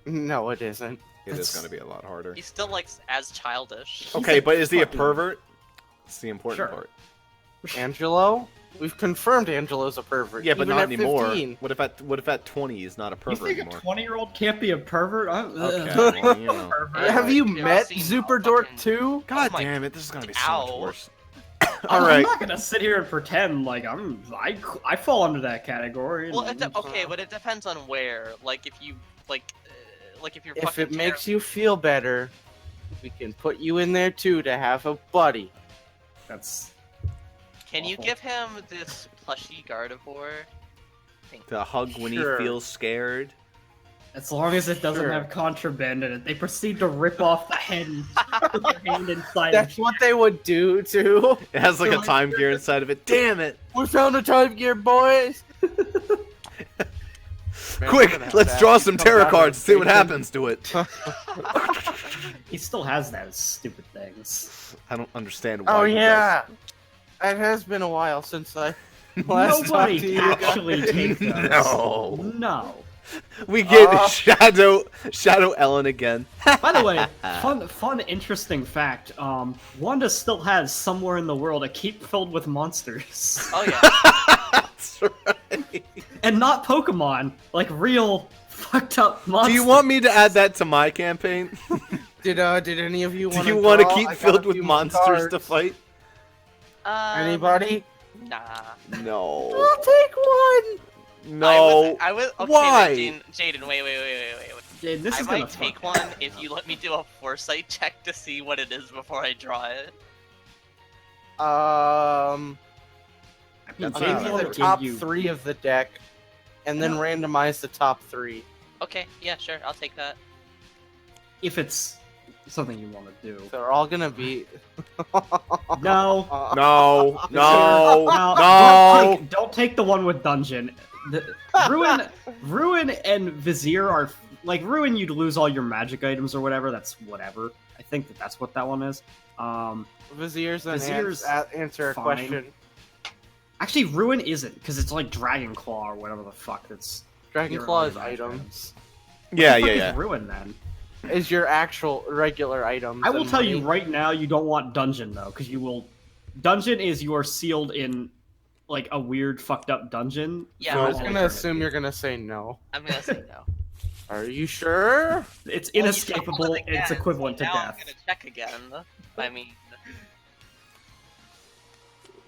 No, it isn't. It is going to be a lot harder. He's still like as childish. Okay, but is he a pervert? That's the important part. Angelo? We've confirmed Angelo's a pervert. Yeah, but even not at anymore. 15. What if at 20 he's not a pervert You think anymore? a 20-year-old can't be a pervert? Okay, well, you know. Have you I've met seen Super fucking- Dork 2? God Oh my- damn it! This is gonna be so much Ow. worse. I'm Alright. not gonna sit here and pretend like I fall under that category. Well, okay, but it depends on where. Like if you like if you're. If fucking it makes you feel better, we can put you in there too to have a buddy. That's Can you awful. give him this plushy Gardevoir? To hug when Sure. he feels scared. as long as it doesn't Sure. have contraband in it. They proceed to rip off the head and put their hand inside. That's what they would do too. It has like So a time gear inside of it. Damn it! We found a time gear, boys. Man, we're Quick, gonna have let's that. draw He some comes tarot out of cards. the See what station. happens to it. He still has those stupid things. I don't understand why. Oh he does. yeah, it has been a while since I last talked to Nobody you guys. actually take those. No. No. We get Uh. Shadow Ellen again. By the way, fun, interesting fact. Wanda still has somewhere in the world a keep filled with monsters, Oh yeah. That's right. and not Pokemon, like real fucked up monsters. Do you want me to add that to my campaign? Did any of you Do want you want to draw? keep I got filled a with few more monsters cards. to fight? Anybody? Nah. No. I'll take one. No. I would. Okay, Why? Jaden, wait. Dude, this I is gonna might take fuck. one if you let me do a foresight check to see what it is before I draw it. I mean, That's I'll not give you how the it works. top 3 of the deck, and then randomize the top 3. Okay, yeah, sure, I'll take that. If it's something you want to do. They're all gonna be. No. No. No. No, No. don't take the one with dungeon. Ruin and Vizier are like Ruin. You'd lose all your magic items or whatever. That's whatever. I think that's what that one is. Vizier's Vizier's answer a fine. question. Actually, Ruin isn't because it's like Dragon Claw or whatever the fuck. That's Dragon your Claw own is magic items. Yeah, What the yeah, fuck yeah. is Ruin then? Is your actual regular items. I will and tell you money. right now, you don't want dungeon though, because you will. Dungeon is you are sealed in like a weird fucked up dungeon. Yeah, So I was for all gonna assume eternity. you're gonna say no. I'm gonna say no. Are you sure? It's Well, you inescapable. rolled it It's again, equivalent so to now death. I'm gonna check again. I mean,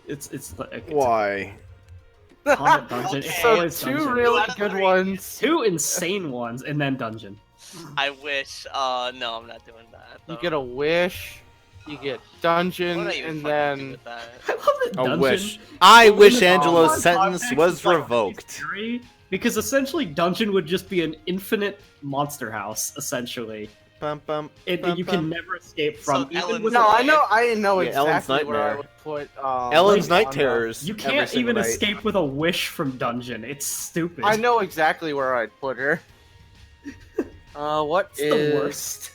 It's like Why? Comet dungeon. Okay. It's So always 2 dungeon. really Out of good 3. ones. 2 insane ones, and then dungeon. I wish. No, I'm not doing that. You though. get a wish. You get What dungeon, would I even and fucking do then with that? I love the A dungeon. wish. I In wish the Angelo's Pokemon sentence context, was it's like revoked. scary, because essentially dungeon would just be an infinite monster house, essentially. Bum, bum, And bum, you bum. can never escape from. So even Ellen's with no, a- I know Yeah, Ellen's exactly where I Nightmare. would put. Ellen's like, Night on the- Terrors. You every can't single even night. escape with a wish from dungeon. It's stupid. I know exactly where I'd put her. What It's is the worst.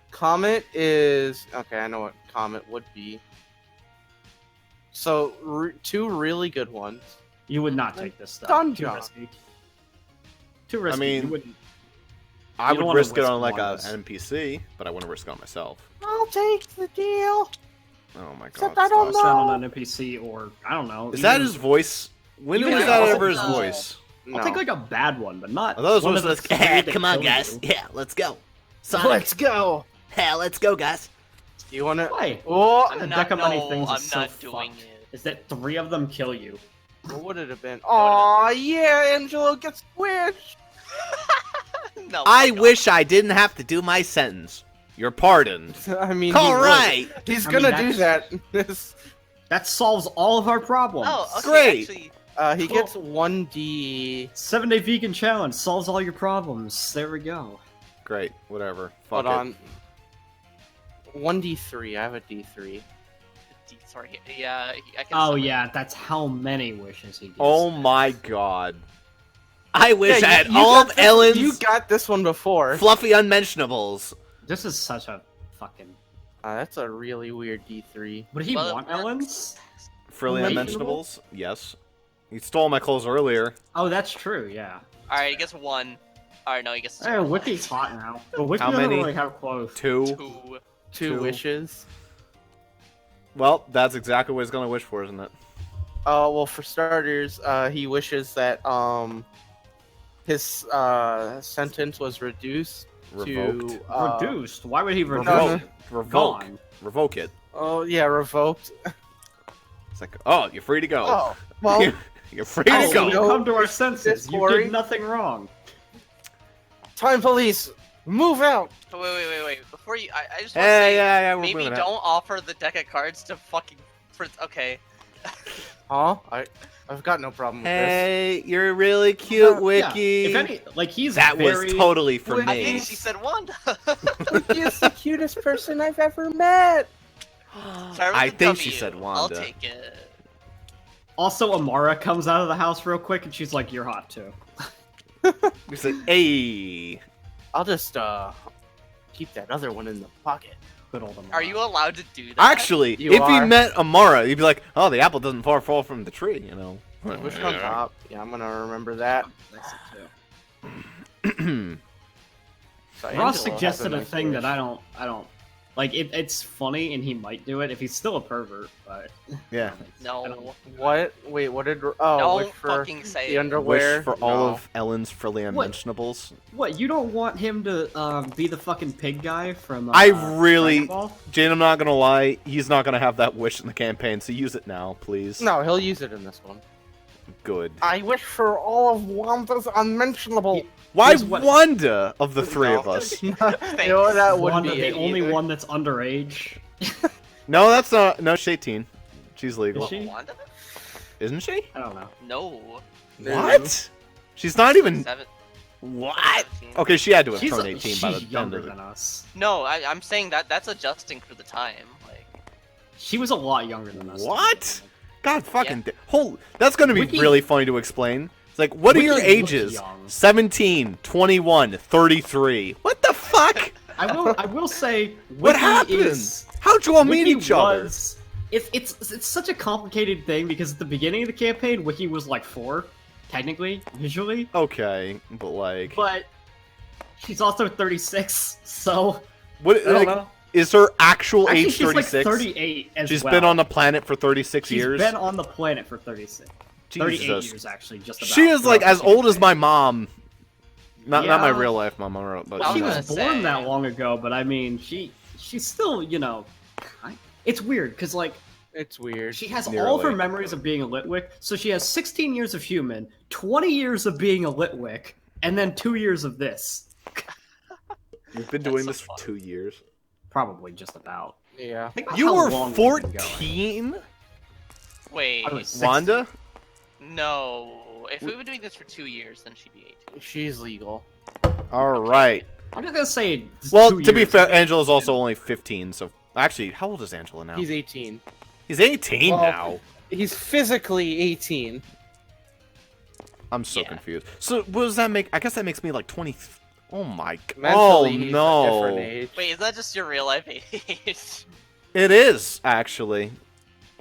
Comet is okay. I know what Comet would be. So 2 really good ones. You would not take this stuff. Dungeon. Too risky. Too risky. mean, you wouldn't. I You don't would wanna risk it risk on like one a of those. NPC, but I wouldn't risk it on myself. I'll take the deal. Oh my god. Except I don't stop. Send know. on an NPC or I don't know. Is that even- his voice? When even was if that it's ever his also- voice? No. I'll take like a bad one, but not. Are those one ones of the that's three that kill you. Yeah, let's go. Let's go. Hell, let's go, guys. Do you want to? Why? Oh, The I'm deck of not. money No, things I'm is so not doing fucked. it. Is that 3 of them kill you? what would it have been? Aw, yeah, Angelo gets squished. No. I fuck wish I didn't have to do my sentence. You're pardoned. I mean, All he would. right. He's I mean, gonna do that's- that. This, That solves all of our problems. off. Oh, okay. Great. Actually, he Cool. gets 1d. 7-day vegan challenge solves all your problems. There we go. Great, whatever. Fuck Hold it. on. 1d3. I have a d3. sorry. Yeah. I can Oh summon- yeah, that's how many wishes he gets. Oh my god. I wish Yeah, I had you all got of this- Ellen's You got this one before. fluffy unmentionables. This is such a fucking. That's a really weird d3. Would he Well, it want works. Ellen's? Frilly Unmentionable? unmentionables? Yes. He stole my clothes earlier. Oh, that's true. Yeah. All right. He gets 1. Alright, no, he gets Hey, Wiki's hot now. But Wiki How doesn't many? really have clothes. Two. Two wishes. Well, that's exactly what he's gonna wish for, isn't it? Well, for starters, he wishes that his sentence was reduced Revoked. to Reduced? Why would he reduce no, it? Revoke. Gone. Revoke it. Oh yeah, revoked. It's like, oh, you're free to go. Oh well, You're free Oh, to so go. we come to our senses. You Corey. did nothing wrong. time police, move out. Wait. Before you, I just want to say, Yeah, we're maybe moving don't offer the deck of cards to fucking. Okay. Huh? I've got no problem with this. Hey, you're really cute, Wiki. Yeah, if any, like he's That very... was totally for Wiki. I me. think she said Wanda. Wiki is the cutest person I've ever met. Start with I the think she W. said I'll Wanda. take it. Also, Amara comes out of the house real quick, and she's like, "You're hot too." We said, hey. I'll just keep that other one in the pocket. Good old Amara. Are you allowed to do that? Actually, You if are. he met Amara, he'd be like, oh, the apple doesn't fall from the tree, you know. Wish on top. Yeah, I'm gonna remember that. That's it too. So Ross Angela has suggested a nice thing wish. that I don't like. It's funny, and he might do it if he's still a pervert. But Yeah. I No. don't- What? Wait, what did? Oh, Don't wish for fucking say the it. underwear. Wish for all No. of Ellen's frilly What? unmentionables. What? You don't want him to be the fucking pig guy from? I really- Dragon Ball? Jane, I'm not gonna lie, he's not gonna have that wish in the campaign, so use it now, please. No, he'll use it in this one. Good. I wish for all of Wanda's unmentionable. Why Here's what- Wanda of the three No. of us? You know that would Wanda, be the it only either. one that's underage. No, that's not. No, she's 18. She's legal. Is she? Wanda? Isn't she? I don't know. No. No. What? She's not even. 7. What? Okay, she had to have She's, turned 18 by the she's end younger of it. than us. No, I'm saying that's adjusting for the time. Like, She was a lot younger than us. What? God fucking. That's gonna be Wiki- really funny to explain. It's like, what are Wiki your looks ages? young. 17, 21, 33. What the fuck? I will say. What Wiki happened? is- How'd you all meet Wiki each other? was- It's such a complicated thing because at the beginning of the campaign, Wiki was like 4, technically, visually, Okay, but like, but she's also 36, so what? I don't Like, know. is her actual Actually, age she's 36? like 38 as She's well. been on the planet for 36 She's years. been on the planet for 38 Jesus. years, actually, just about. She is like throughout as the old as campaign. my mom. Not my Yeah. real life mom, but I She was was gonna born say- that long ago, but I mean, she's still, it's weird because like It's weird. she has all of her Nearly. memories of being a Litwick, so she has 16 years of human, 20 years of being a Litwick, and then 2 years of this. You've been That's doing so this for fun. 2 years. Probably just about. Yeah. Think about You how were long we've been going. 14, wait. I was 6. Wanda. No. If we've been doing this for 2 years, then she'd be 18. She's legal. All right. I'm just gonna say. Well, 2 to be years. fair, Angela's also only 15. So actually, how old is Angela now? He's 18. He's 18 Well, now. He's physically 18. I'm so yeah. confused. So what does that make? I guess that makes me like 20. Oh my. Oh Mentally, he's a different no. age. Wait, is that just your real life age? It is actually,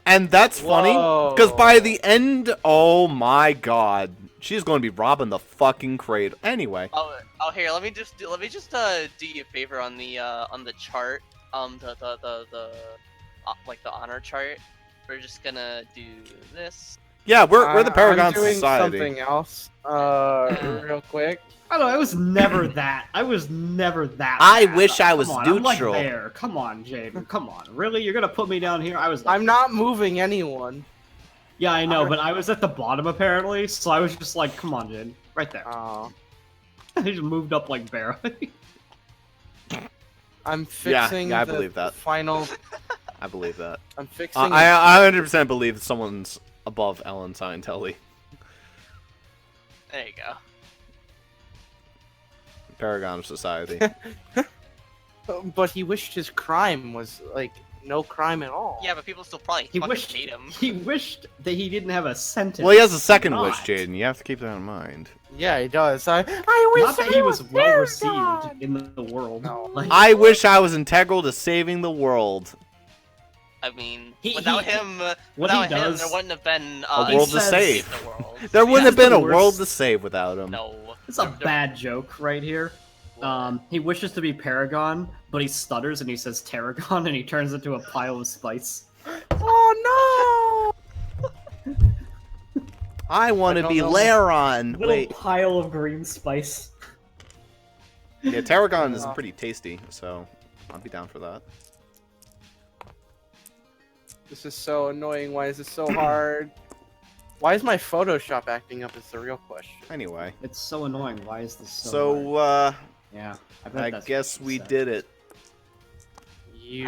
and that's funny Whoa. because by the end, oh my god, she's going to be robbing the fucking cradle. Anyway, Oh, here, let me just do you a favor on the chart, like the honor chart. We're just gonna do this. yeah, we're the Paragon I'm doing Society. something else. Real quick. I don't know. I was never that. I was never that. I bad. wish I was Come on, I'm like neutral. there. Come on, Jaden. Come on. Really? You're gonna put me down here? I was. Like, I'm not moving anyone. Yeah, I know, but I was at the bottom apparently, so I was just like, "Come on, Jaden, right there." Oh. I just moved up like barely. I'm fixing yeah, I the believe that. final. I believe that. I'm fixing. I 100% believe someone's above Ellen Scientelli. There you go. Paragon of Society. But he wished his crime was like no crime at all. Yeah, but people still probably He fucking wished. hate him. He wished that he didn't have a sentence. Well, he has a second Not. wish, Jaden. You have to keep that in mind. Yeah, he does. I wish Not that I he was well Paragon. received in the world. No. Like, I wish I was integral to saving the world. I mean, He- without he- him, what without he him, does- there wouldn't have been A world to says- save. The world. There wouldn't have That's been a the world worst. to save without him. No. It's a bad joke right here. He wishes to be Paragon, but he stutters and he says Tarragon, and he turns into a pile of spice. Oh no! I want to I be don't know. Laron. Little Wait, pile of green spice. yeah, Tarragon is pretty tasty, so I'll be down for that. This is so annoying. Why is this so hard? Why is my Photoshop acting up? Is the real question. Anyway, It's so annoying. Why is this so? so hard? Yeah, bet I that's guess what we he said. did it.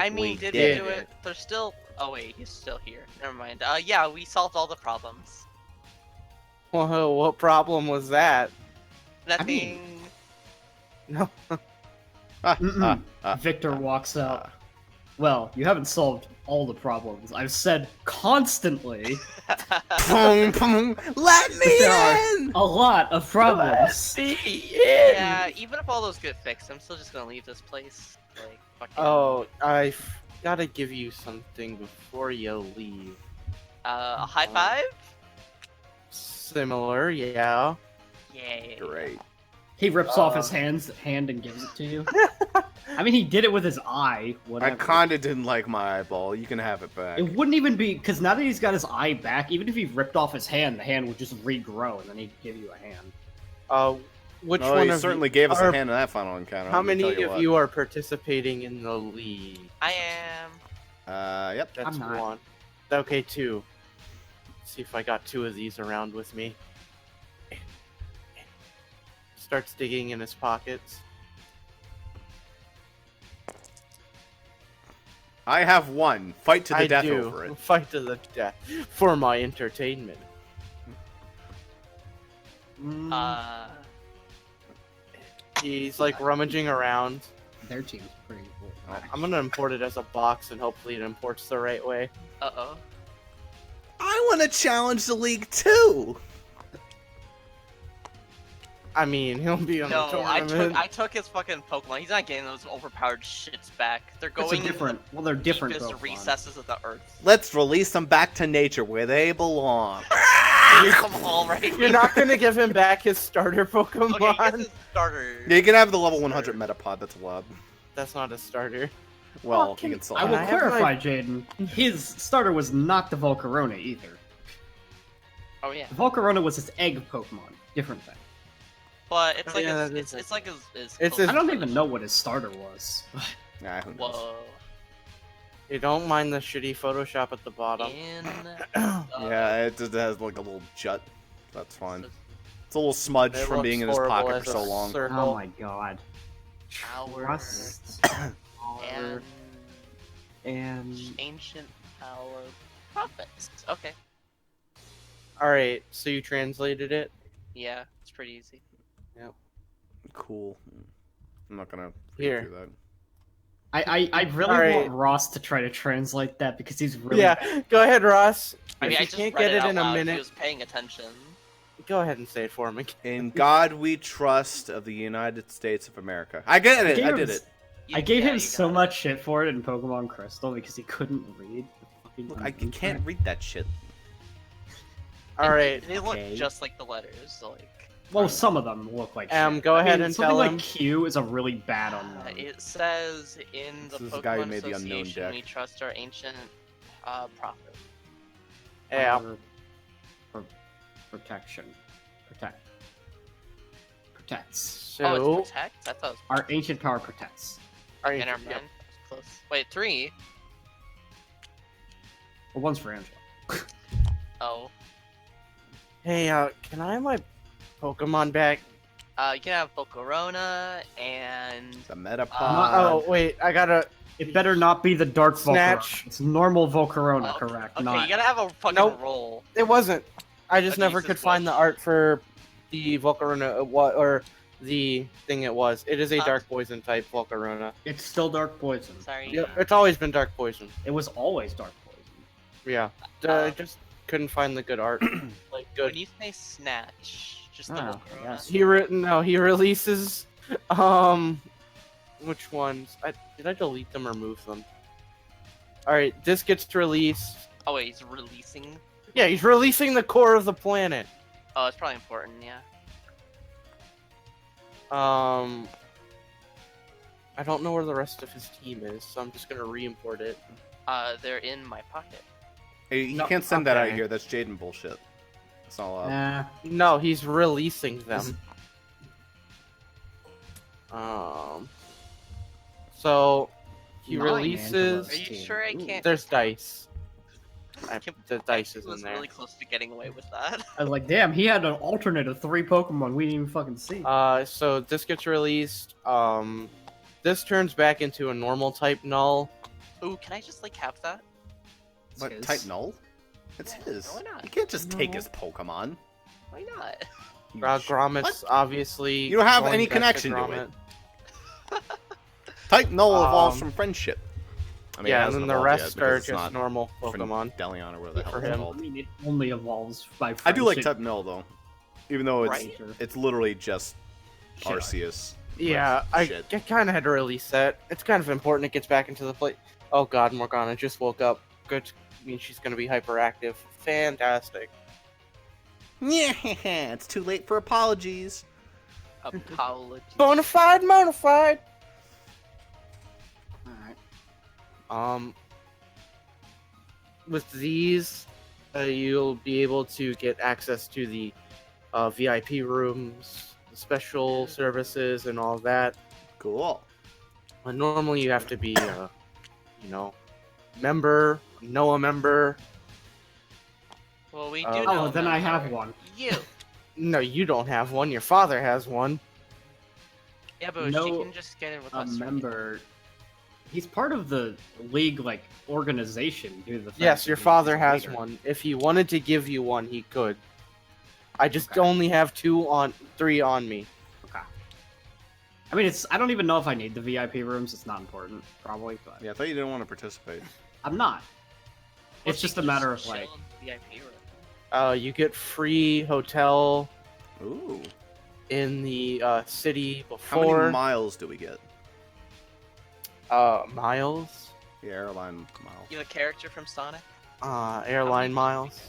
I mean, We did did we do it? There's still. Oh wait, he's still here. Never mind. Yeah, we solved all the problems. Well, what problem was that? Nothing. mean- No. Victor walks out. Well, you haven't solved all the problems. I've said constantly Pong, pong, let me There are- in! a lot of problems. Yeah, even if all those get fixed, I'm still just gonna leave this place. Like, fucking. Oh, I gotta give you something before you leave. A high five? Similar, yeah. Yay. Great. He rips off his hand and gives it to you. I mean, he did it with his eye. I Whatever. kinda didn't like my eyeball. You can have it back. It wouldn't even be because now that he's got his eye back, even if he ripped off his hand, the hand would just regrow, and then he'd give you a hand. Which Oh, one he of certainly you gave us a are- hand in that final encounter. How let me many tell of what. you are participating in the league? I am. Yep. That's I'm not. one. Okay, two. Let's see if I got two of these around with me. Starts digging in his pockets. I have one. Fight to the I death do. over it. Fight to the death for my entertainment. Uh. He's like rummaging around. Their team's pretty cool. I'm gonna import it as a box and hopefully it imports the right way. Uh oh. I want to challenge the league too. I mean, he'll be on the No, tournament. I took his fucking Pokemon. He's not getting those overpowered shits back. They're It's a going different. Well, they're in the different. deepest Pokemon. recesses of the earth. Let's release them back to nature where they belong. Come on, right? You're not gonna give him back his starter Pokemon? Okay, I guess his starter. Yeah, you can have the level 100 Metapod. That's allowed. That's not a starter. Well, can- you can still I have will I it. have clarify, Jaden. His starter was not the Volcarona either. Oh yeah, The Volcarona was his egg Pokemon. Different thing. but it's like Yeah, his, that it's, is it's like his. It's his- I don't even know what his starter was. Nah, who knows? Whoa. You don't mind the shitty Photoshop at the bottom. In. Yeah, it just has like a little jut. That's fine. It's a little smudge It from being in looks his horrible pocket for as a so long. circle. Oh my god. Power Trust and and ancient power prophets. Okay. Alright, so you translated it? Yeah, it's pretty easy. Cool. I'm not gonna Here. do that. I really Alright. want Ross to try to translate that because he's really Yeah, go ahead, Ross. I mean, if I you just can't read get it it out in a loud if minute, He was paying attention. go ahead and say it for me. In God we trust of the United States of America. I get it. I did it. I gave Yeah, him you so got it. much shit for it in Pokemon Crystal because he couldn't read. The fucking Look, I English can't part. read that shit. Alright, They look Okay. just like the letters, so like. Well, some of them look like. go shit. I ahead mean, and something tell like him. Q is a really bad on. It says in the This is the guy who Pokemon made the unknown Association, deck. we trust our ancient prophet. Yeah. Protection. Protects. Oh, So, it's protect. I thought it was Our ancient power protects. are you, Never mind. Close. Wait, 3. Well, one's for Angela. Oh. Hey, can I have my Pokemon back? You can have Volcarona and It's a Metapod. Oh, wait, I gotta. It better not be the dark Snatch. Volcarona. It's normal Volcarona, Oh, correct? Okay, not. you gotta have a fucking Nope. roll. It wasn't. I just Okay, never you could said find the which. art for the Volcarona, or the thing it was. It is a Huh? dark poison type Volcarona. It's still dark poison. Sorry. Yep, it's always been dark poison. It was always dark poison. Yeah, I just couldn't find the good art. Like When good. you say snatch, just the Oh, Volcarona. yes. He releases. Which ones? Did I delete them or move them? Alright, this gets released. Oh wait, he's releasing. Yeah, he's releasing the core of the planet. Oh, it's probably important. Yeah. I don't know where the rest of his team is, so I'm just gonna re-import it. They're in my pocket. Hey, you No, can't send that out okay. here. That's Jaden bullshit. That's not allowed. Nah. No, he's releasing them. So he 9 releases. Are you sure I can't? There's dice. Kim- The dice is was in there. really close to getting away with that. I was like, damn, he had an alternate of 3 Pokemon we didn't even fucking see. So this gets released. This turns back into a normal type null. Ooh, can I just like have that? It's What, his. type null? It's his. Why not? You can't just take No. his Pokemon. Why not? You Gromit's What? obviously. You don't have going any back connection to Grommet. it. Type null evolves Um, from friendship. I mean, it Yeah, and hasn't then the evolved yet rest because are it's just not normal Pokemon. Delion or whatever the hell For it's him. I called. mean, it only evolves by I do like friendship. type null though, even though it's Right? it's literally just Shit. Arceus. Yeah, Shit. I kind of had to release that. It's kind of important it gets back into the play. Oh god, Morgana just woke up. Good. I mean, she's gonna be hyperactive. Fantastic. Yeah, it's too late for apologies. Apology. Bonafide, monafide. Alright. With these, you'll be able to get access to the VIP rooms, the special services, and all that. Cool. And normally, you have to be, member, know a member. Well, we do Oh, know. Oh, then I have member. one. You. No, you don't have one. Your father has one. Yeah, but she No, can just get it with A us. right? member. He's part of the league, like, organization due to the fact Yes, that your he's father the has leader. one. If he wanted to give you one, he could. I just Okay. only have 3 on me. Okay. I mean, I don't even know if I need the VIP rooms. It's not important, probably, but Yeah, I thought you didn't want to participate. I'm not. Well, It's she just a can matter of, chill like, in the VIP room. You get free hotel Ooh. in the city How many before. miles do we get? Miles? The airline miles. You have a character from Sonic? Airline miles.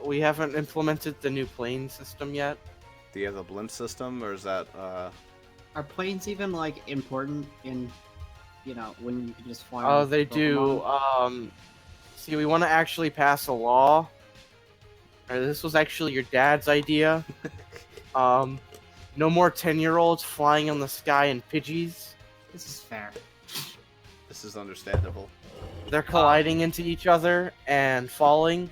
We haven't implemented the new plane system yet. Do you have the blimp system, or is that are planes even, like, important in, when you can just fly? Oh, with they Pokemon? do. See, we want to actually pass a law. This was actually your dad's idea. No more 10-year-olds flying in the sky in Pidgeys. This is fair. this is understandable? They're colliding into each other and falling.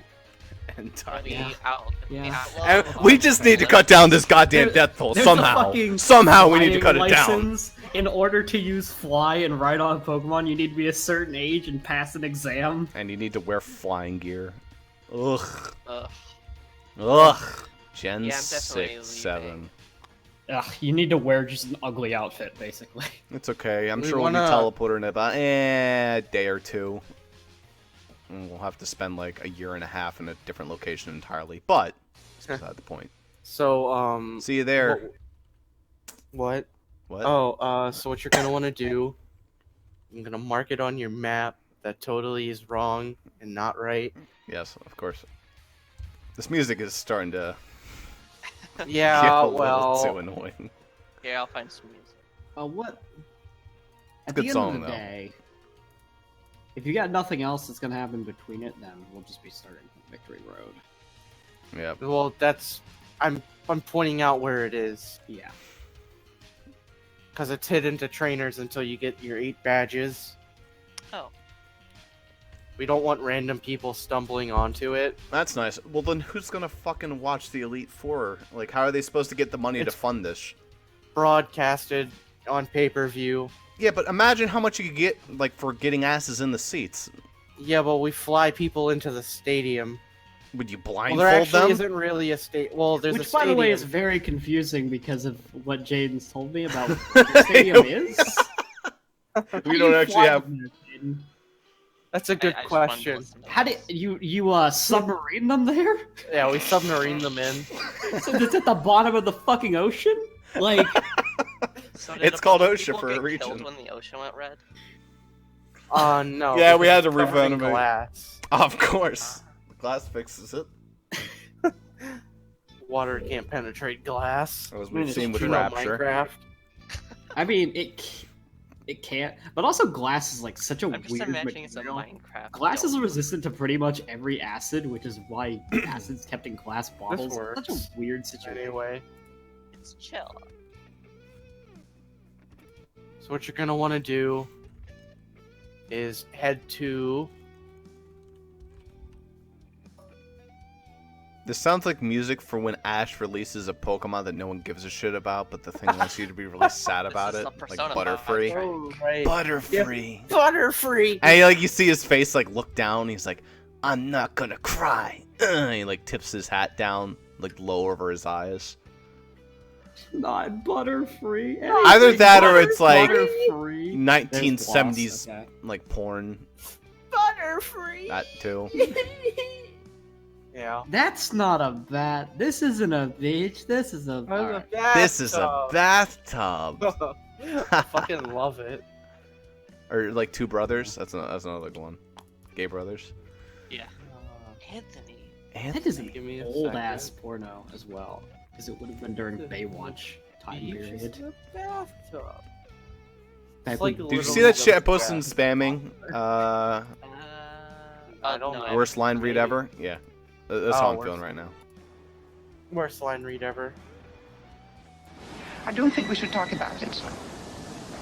And Can time. we Yeah. can we Yeah. outlaw And the we Pokemon just need to Planet? cut down this goddamn There- death toll There's somehow. a fucking Somehow we need to cut flying it down. license. In order to use fly and ride on Pokemon, you need to be a certain age and pass an exam. And you need to wear flying gear. Ugh. Ugh. Ugh. Gen Yeah, I'm definitely 6, 7. Ugh, you need to wear just an ugly outfit, basically. It's okay. I'm We sure we'll be wanna- teleported in about a day or two. And we'll have to spend like a year and a half in a different location entirely. But it's beside the point. So, See you there. What? What? Oh, so what you're gonna want to do? I'm gonna mark it on your map. That totally is wrong and not right. Yes, of course. This music is starting to Yeah, get a little too well, annoying. Here, I'll find some music. What? At good the end song, of the though. day, if you got nothing else that's gonna happen between it, then we'll just be starting Victory Road. Yeah. well, I'm pointing out where it is Yeah. because it's hidden to trainers until you get your 8 badges. Oh. We don't want random people stumbling onto it. That's nice. Well, then who's gonna fucking watch the Elite Four? Like, how are they supposed to get the money to It's- fund this? Broadcasted on pay-per-view. Yeah, but imagine how much you could get, like, for getting asses in the seats. Yeah, but we fly people into the stadium. Would you Well, blindfold there actually them? isn't really a state. Well, there's a Which, by stadium. the way, is very confusing because of what Jaden's told me about what the stadium is. We don't actually have. That's a good I just wanted to question. listen to How did this. you submarine them there? Yeah, we submarine them in. So it's at the bottom of the fucking ocean? Like, So did It's a called bunch of OSHA people for a get region. killed when the ocean went red? No. Yeah, we because had to it's covered in reanimate. glass. Of course. Glass fixes it. Water can't penetrate glass. As I mean, we've it's seen with True on Rapture. Minecraft. I mean, it can't. But also, glass is like such a I'm just weird imagining it's a material. Minecraft. Glass is build. resistant to pretty much every acid, which is why acid's kept in glass bottles. Such a works. weird situation. Anyway, It's chill. so what you're gonna want to do is head to. This sounds like music for when Ash releases a Pokemon that no one gives a shit about, but the thing wants you to be really sad This about is it, the like Persona Butterfree. vibes, right? Oh, right. Butterfree. Butterfree. And like you see his face like look down. He's like, "I'm not gonna cry." He like tips his hat down like low over his eyes. Not Butterfree. Either that or it's like Butterfree. 1970s Okay. like porn. Butterfree. That too. Yeah. That's not a bat. This isn't a beach. This is a. Alright. This is a bathtub. I fucking love it. Or like Two Brothers. That's another good one. Gay brothers. Anthony. That is Give me an a old ass second. porno as well, because it would have been during Baywatch time period. Bathtub. Back like when- Did you see Literally that shit I the posted in best. spamming? I don't know. Worst line read Maybe. ever? Yeah. That's how I'm worst. feeling right now. Worst line read ever. I don't think we should talk about it.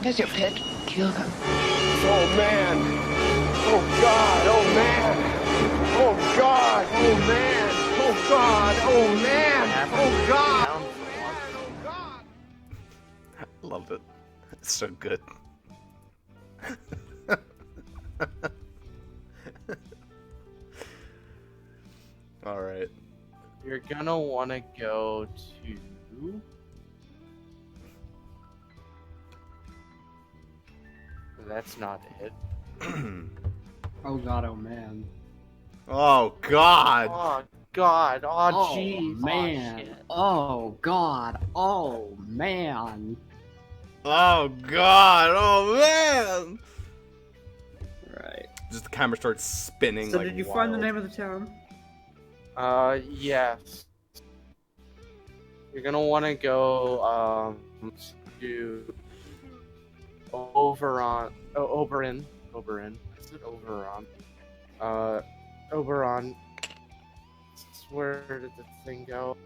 There's your pet. Kill them. Oh man! Oh God! Oh man! Oh God! Oh man! Oh God! Oh man! Oh God! Oh God! Loved it. It's so good. Alright. You're gonna want to go to. That's not it. Oh god, oh man. Oh god! Oh God! Oh Oh jeez! man. shit. Oh god. Oh man. Oh god! Oh man! Right. Just the camera starts spinning. So like did you wild. find the name of the town? Yes. You're gonna want to go to Oberon. Is it Oberon? Oberon. Where did the thing go?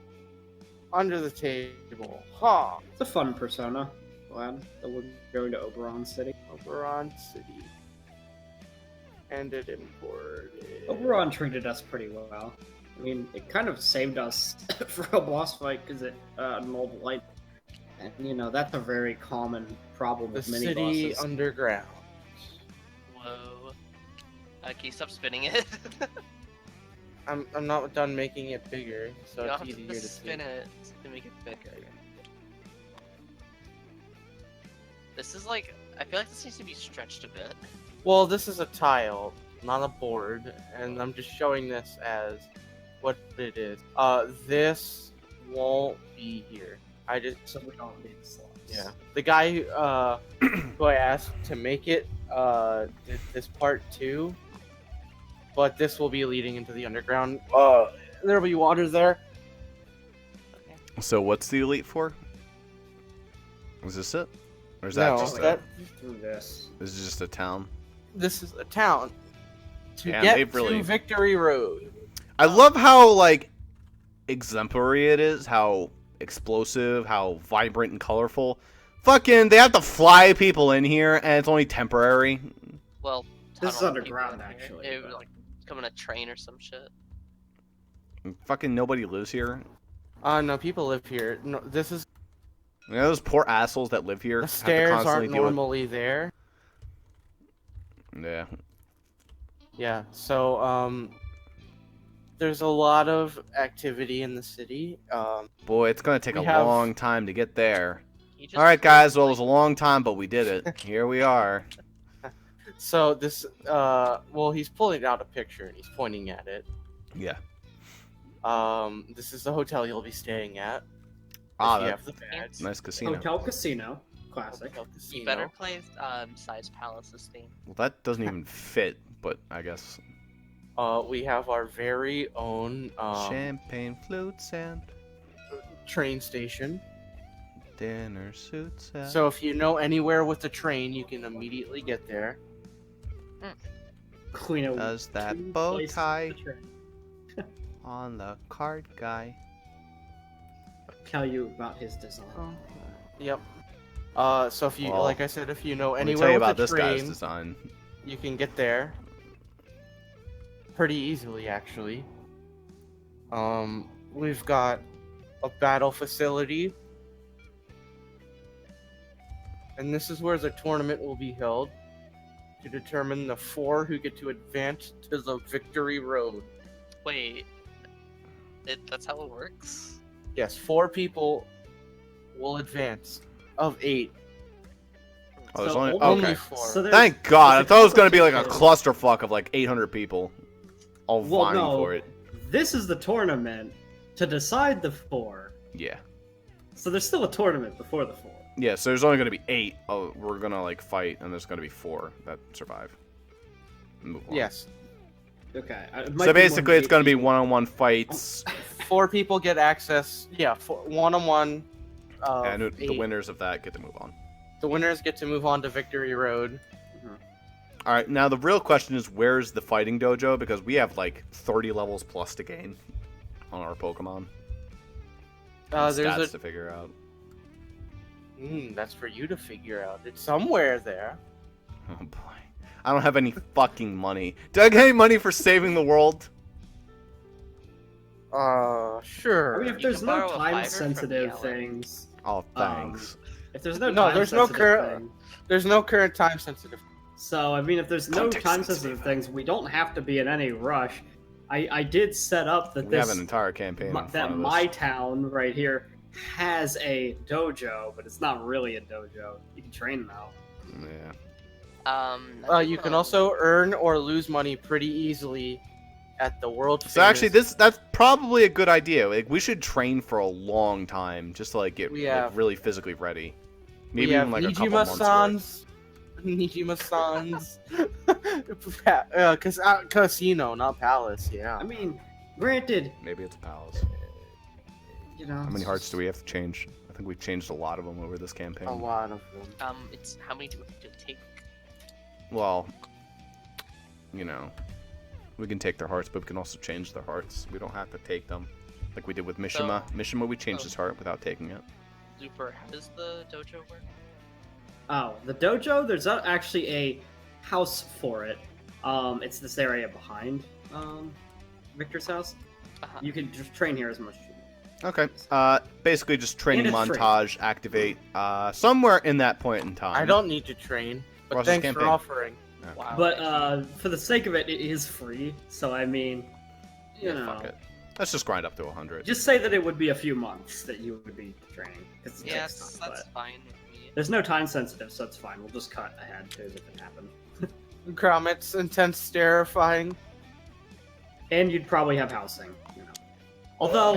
Under the table. Ha! It's a fun persona. Glad that we're going to Oberon City. Oberon City. And it imported. Oberon treated us pretty well. I mean, it kind of saved us for a boss fight because it annulled light. And, you know, that's a very common problem The with mini city bosses. underground. Whoa. Can you stop spinning it? I'm not done making it bigger, so you it's have easier to to see. spin it to make it bigger. This is like, I feel like this needs to be stretched a bit. Well, this is a tile, not a board, and I'm just showing this as what it is. This won't be here. I just So we don't need the slots. yeah. The guy who I asked to make it did this part too, but this will be leading into the underground. There'll be water there. So what's the elite for? Is this it? Or is that No, just that- Through this. this is just a town? This is a town. To Yeah, get they've really- to Victory Road. I love how like exemplary it is, how explosive, how vibrant and colorful. Fucking, they have to fly people in here, and it's only temporary. Well, This is tunnel people underground, in here. actually, It would but- like come in a train or some shit. Fucking nobody lives here. No, people live here. No, this is You know those poor assholes that live here the have to stairs constantly aren't deal with. normally there. Yeah. Yeah, so there's a lot of activity in the city. Boy, it's gonna take We a have- long time to get there. You just All right, guys. Well, it like, was a long time, but we did it. Here we are. So this well, he's pulling out a picture and he's pointing at it. Yeah. This is the hotel you'll be staying at. Ah, if you that have the badge. nice casino. Hotel Casino. Classic. Hotel You Casino. better play Size Palace's theme. Well, that doesn't even fit, but I guess. We have our very own Champagne flutes and train station. dinner suits. And... So if you know anywhere with the train, you can immediately get there. Queen of Does that two bow places tie to train. on the card guy? Tell you about his design. Yep. So if you, Well, like I said, if you know Let me anywhere tell you with about the this train, guy's design. you can get there pretty easily, actually. We've got a battle facility, and this is where the tournament will be held to determine the 4 who get to advance to the victory road. Wait, that's how it works? Yes, 4 people will advance of 8. Oh, there's So only Only okay. 4. So there's- Thank God! I there's a thought it was gonna be like a competition. clusterfuck of like 800 people, all Well, vying no. for it. This is the tournament to decide the 4. Yeah. So there's still a tournament before the 4. Yeah, so there's only going to be 8. Oh, we're going to, like, fight, and there's going to be 4 that survive. Move on. Yes. Okay. So basically, it's going to be one-on-one fights, 4 people get access. Yeah, 1-on-1. and the 8. winners of that get to move on. The winners get to move on to Victory Road. All right, now the real question is, where's the fighting dojo? Because we have, like, 30 levels plus to gain on our Pokemon. And There's stats a. to figure out. That's for you to figure out. It's somewhere there. Oh, boy. I don't have any fucking money. Do I get any money for saving the world? Sure. I mean, if You there's can no borrow a fiver from time-sensitive Yellow. things, Oh, thanks. if there's no No, there's no time-sensitive current- thing, There's no current time sensitive. so I mean, if there's no Context time-sensitive sensitive. things, we don't have to be in any rush. I did set up that We have this an entire campaign in front that of my us. town right here has a dojo, but it's not really a dojo. You can train though. Yeah. You can also earn or lose money pretty easily at the world. So actually, that's probably a good idea. Like, we should train for a long time just to like get We like, have- really physically ready. we Maybe have even like a couple Nijima months. Sans, Nijima Sans, casino, not palace. Yeah. I mean, granted, Maybe it's a palace. you know. How many hearts do we have to change? I think we've changed a lot of them over this campaign. A lot of them. It's how many do we have to take? Well, you know, we can take their hearts, but we can also change their hearts. We don't have to take them, like we did with Mishima. Mishima, we changed his heart without taking it. Super, how does the dojo work? Oh, the dojo. There's not actually a house for it. It's this area behind Victor's house. Uh-huh. You can just train here as much as you want. Okay. Basically just training And it's free. montage, activate, somewhere in that point in time. I don't need to train, but Russell's thanks for campaign. offering. Wow. But for the sake of it, it is free. So I mean, you Yeah, know, fuck it. Let's just grind up to 100. just say that it would be a few months that you would be training. 'Cause it Yes, takes time, that's but fine with me. there's no time sensitive, so it's fine. We'll just cut ahead to if it happened. Gromit's intense terrifying. And you'd probably have housing, you know. Although,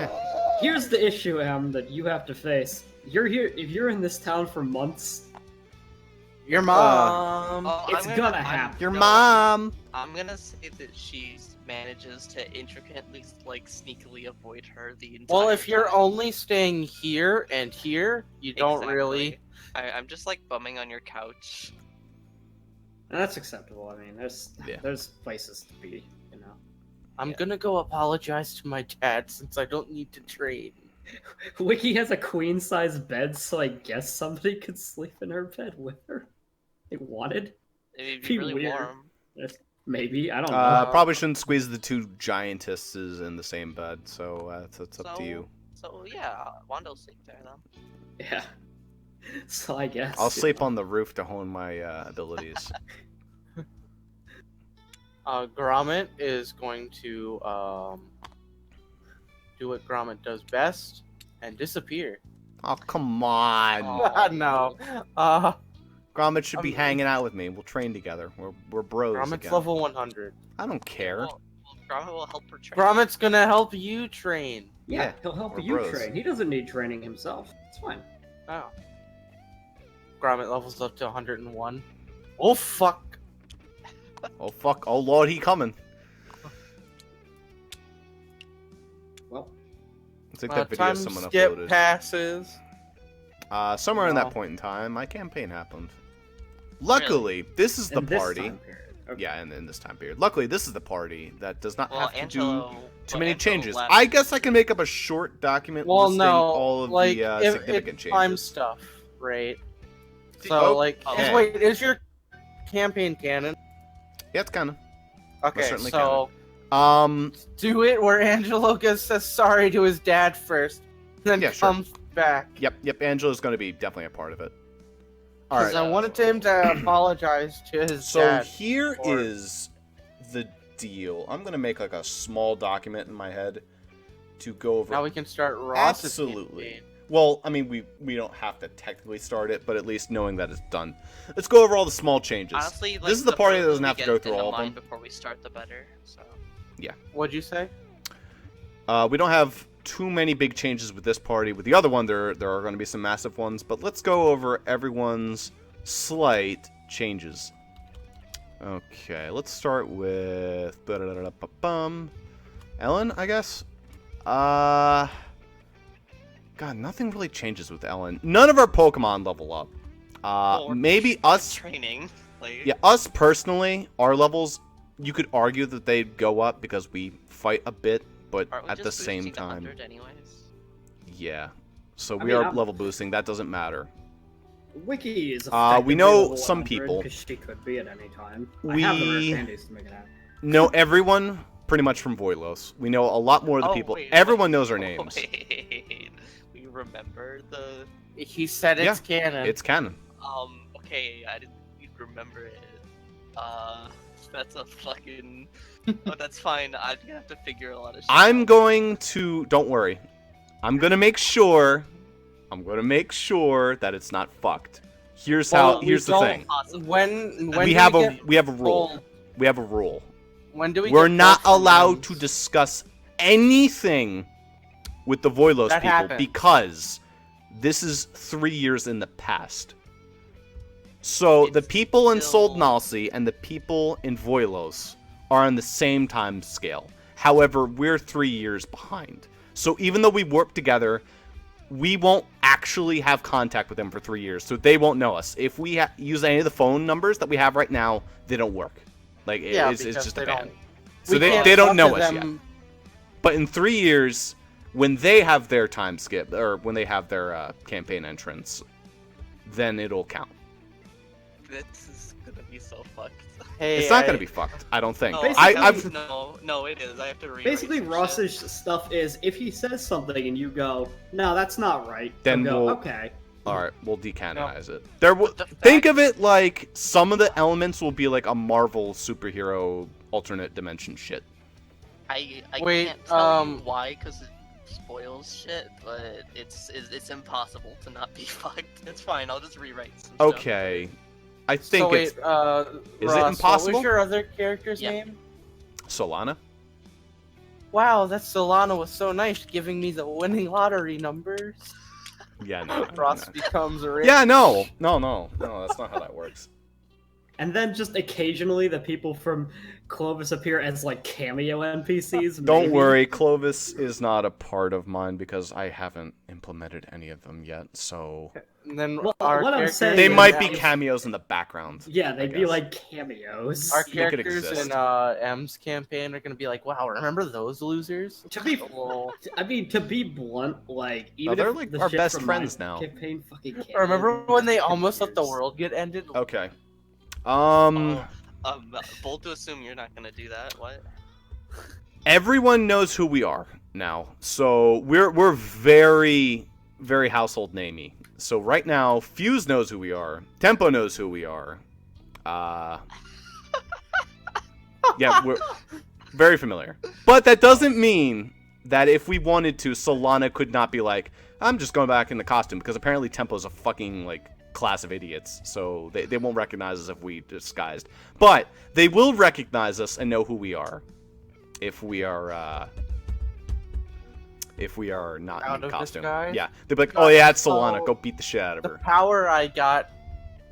here's the issue, Em, that you have to face. You're here. If you're in this town for months, Your mom. Oh, it's gonna happen. Your no, mom! I'm gonna say that she manages to intricately, like, sneakily avoid her the entire Well, if you're time. only staying here and here, you don't really. Exactly. I'm just, like, bumming on your couch. And that's acceptable. I mean, Yeah. there's places to be, you know. I'm Yeah. gonna go apologize to my dad since I don't need to train. Wiki has a queen size bed, so I guess somebody could sleep in her bed with her. They wanted? It'd Be be really weird. warm. Maybe, I don't know. Probably shouldn't squeeze the two giantesses in the same bed, so it's up to you. So, yeah, Wando'll sleep there, then. Yeah. So I guess. I'll sleep on the roof to hone my abilities. Gromit is going to do what Gromit does best and disappear. Oh, come on! Aw. No. Gromit should be I'm- hanging out with me. We'll train together. We're bros Gromit's again. level 100. I don't care. Well, Gromit will help her train. Gromit's gonna help you train. Yeah, Yeah, he'll help we're you bros. train. He doesn't need training himself. It's fine. Oh. Grommet levels up to 101. Oh fuck! Oh fuck! Oh lord, he coming. Well, I think that video Time someone skip uploaded. passes. Somewhere in that Wow. point in time, my campaign happened. Luckily, this is the in this party. time period. Okay. Yeah, and in this time period. Luckily, this is the party that does not Well, have to Angelo. do too many Angelo changes. left. I guess I can make up a short document Well, listing no, all of like the if significant it's time changes. stuff, right? See- So, Oh, like, okay. wait, is your campaign canon? Yeah, it's kind of. Okay, certainly so do it where Angelo says sorry to his dad first, then Yeah, sure. comes back. Yep. Angela's going to be definitely a part of it. All Because right. I wanted him to apologize to his So dad. here or- is the deal. I'm going to make like a small document in my head to go over. Now we can start Ross's Absolutely. campaign. Well, I mean, we don't have to technically start it, but at least knowing that it's done. Let's go over all the small changes. Honestly, like, this is the party that further doesn't we have to get go through into all of mine them. before we start, the better. So. What'd you say? We don't have too many big changes with this party. With the other one, there are going to be some massive ones, but let's go over everyone's slight changes. Okay, let's start with Ellen, I guess. God, nothing really changes with Ellen. None of our Pokemon level up. Well, we're Maybe us. training. Like, Yeah, us personally, our levels, you could argue that they'd go up because we fight a bit, but aren't we at the just same boosting to time, 100 anyways? yeah. So I we mean, are I'm- level boosting. That doesn't matter. Wiki is We know some people. because she could be at any time. I We- have the rare candies to make it happen. Know everyone pretty much from Voilos. We know a lot more of the Oh, people. wait, Everyone what- knows our names. Wait, we remember the. He said it's canon. It's canon. Okay, I didn't remember it. That's a fucking. Oh, that's fine. I'm gonna have to figure a lot of shit I'm out. going to. Don't worry. I'm gonna make sure. I'm gonna make sure that it's not fucked. Here's Well, how. Here's the don't- thing. Awesome. When We do have we a get we have a rule. full- We have a rule. When do we? We're get not full allowed names? to discuss anything with the Voilos That people happened. because this is 3 years in the past. So the It's people in still- Soldnalsi and the people in Voilos are on the same time scale. However, we're 3 years behind. So even though we work together, we won't actually have contact with them for 3 years. So they won't know us. If we use any of the phone numbers that we have right now, they don't work. Like, Yeah, it's because just a they ban. don't- So we they can't don't talk know to us yet. them. But in 3 years, when they have their time skip, or when they have their campaign entrance, then it'll count. This is gonna be so fucked. Hey, It's not going to be fucked, I don't think. No, I've no, it is. I have to rewrite Basically, some Ross's shit. stuff is if he says something and you go, "No, that's not right," Then he'll go, we'll- okay. All right, we'll decanonize it. The Think fact- of it like some of the elements will be like a Marvel superhero alternate dimension shit. I Wait, can't tell you why, because it spoils shit, but it's impossible to not be fucked. It's fine. I'll just rewrite some stuff. Okay, I think So wait, it's is Is it What impossible? was your other character's Yeah. name? Solana. Wow, that Solana was so nice, giving me the winning lottery numbers. Yeah, no. Ross becomes rich. Yeah, no, that's not how that works. And then just occasionally the people from Clovis appear as like cameo NPCs. Don't maybe. worry, Clovis is not a part of mine because I haven't implemented any of them yet. So And then Well, our what I'm characters saying they is might be that- cameos in the background. Yeah, I they'd be guess. like cameos. Our They could characters exist. in M's campaign are gonna be like, wow, remember those losers? To be, Well, I mean, to be blunt, like even they're if like the our shit best from friends my now. Campaign fucking canon, remember when they it's almost let the years. world get ended? Okay. Bold to assume you're not gonna do that. What? Everyone knows who we are now, so we're very very household namey. So right now, Fuse knows who we are. Tempo knows who we are. Yeah, we're very familiar. But that doesn't mean that if we wanted to, Solana could not be like, I'm just going back in the costume, because apparently Tempo's a fucking like class of idiots, so they won't recognize us if we disguised. But they will recognize us and know who we are if we are not Out in of costume. disguise? Yeah, they'll be like, oh yeah, it's Solana. Go beat the shit out of The her. power I got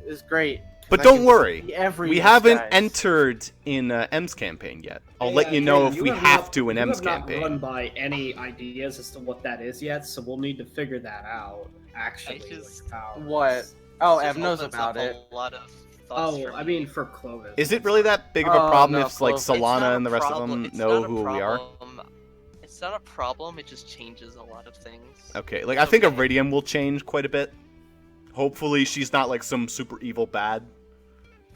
is great. But I don't can worry, see every we haven't disguise. entered in M's campaign yet. I'll Hey, let you know Jaden, if you we have have not- to in M's You have not campaign. run by any ideas as to what that is yet, so we'll need to figure that out. Actually, just- with ours. What? Oh, This Em knows opens about up it. A lot of thoughts Oh, for I me. mean for Clovis. Is it really that big of a Oh, problem no, if like Clovis. It's not Solana a and the rest of problem- them it's know not a who we are? problem. It's not a problem. It just changes a lot of things. Okay, like I think Okay. Iridium will change quite a bit. Hopefully, she's not like some super evil bad.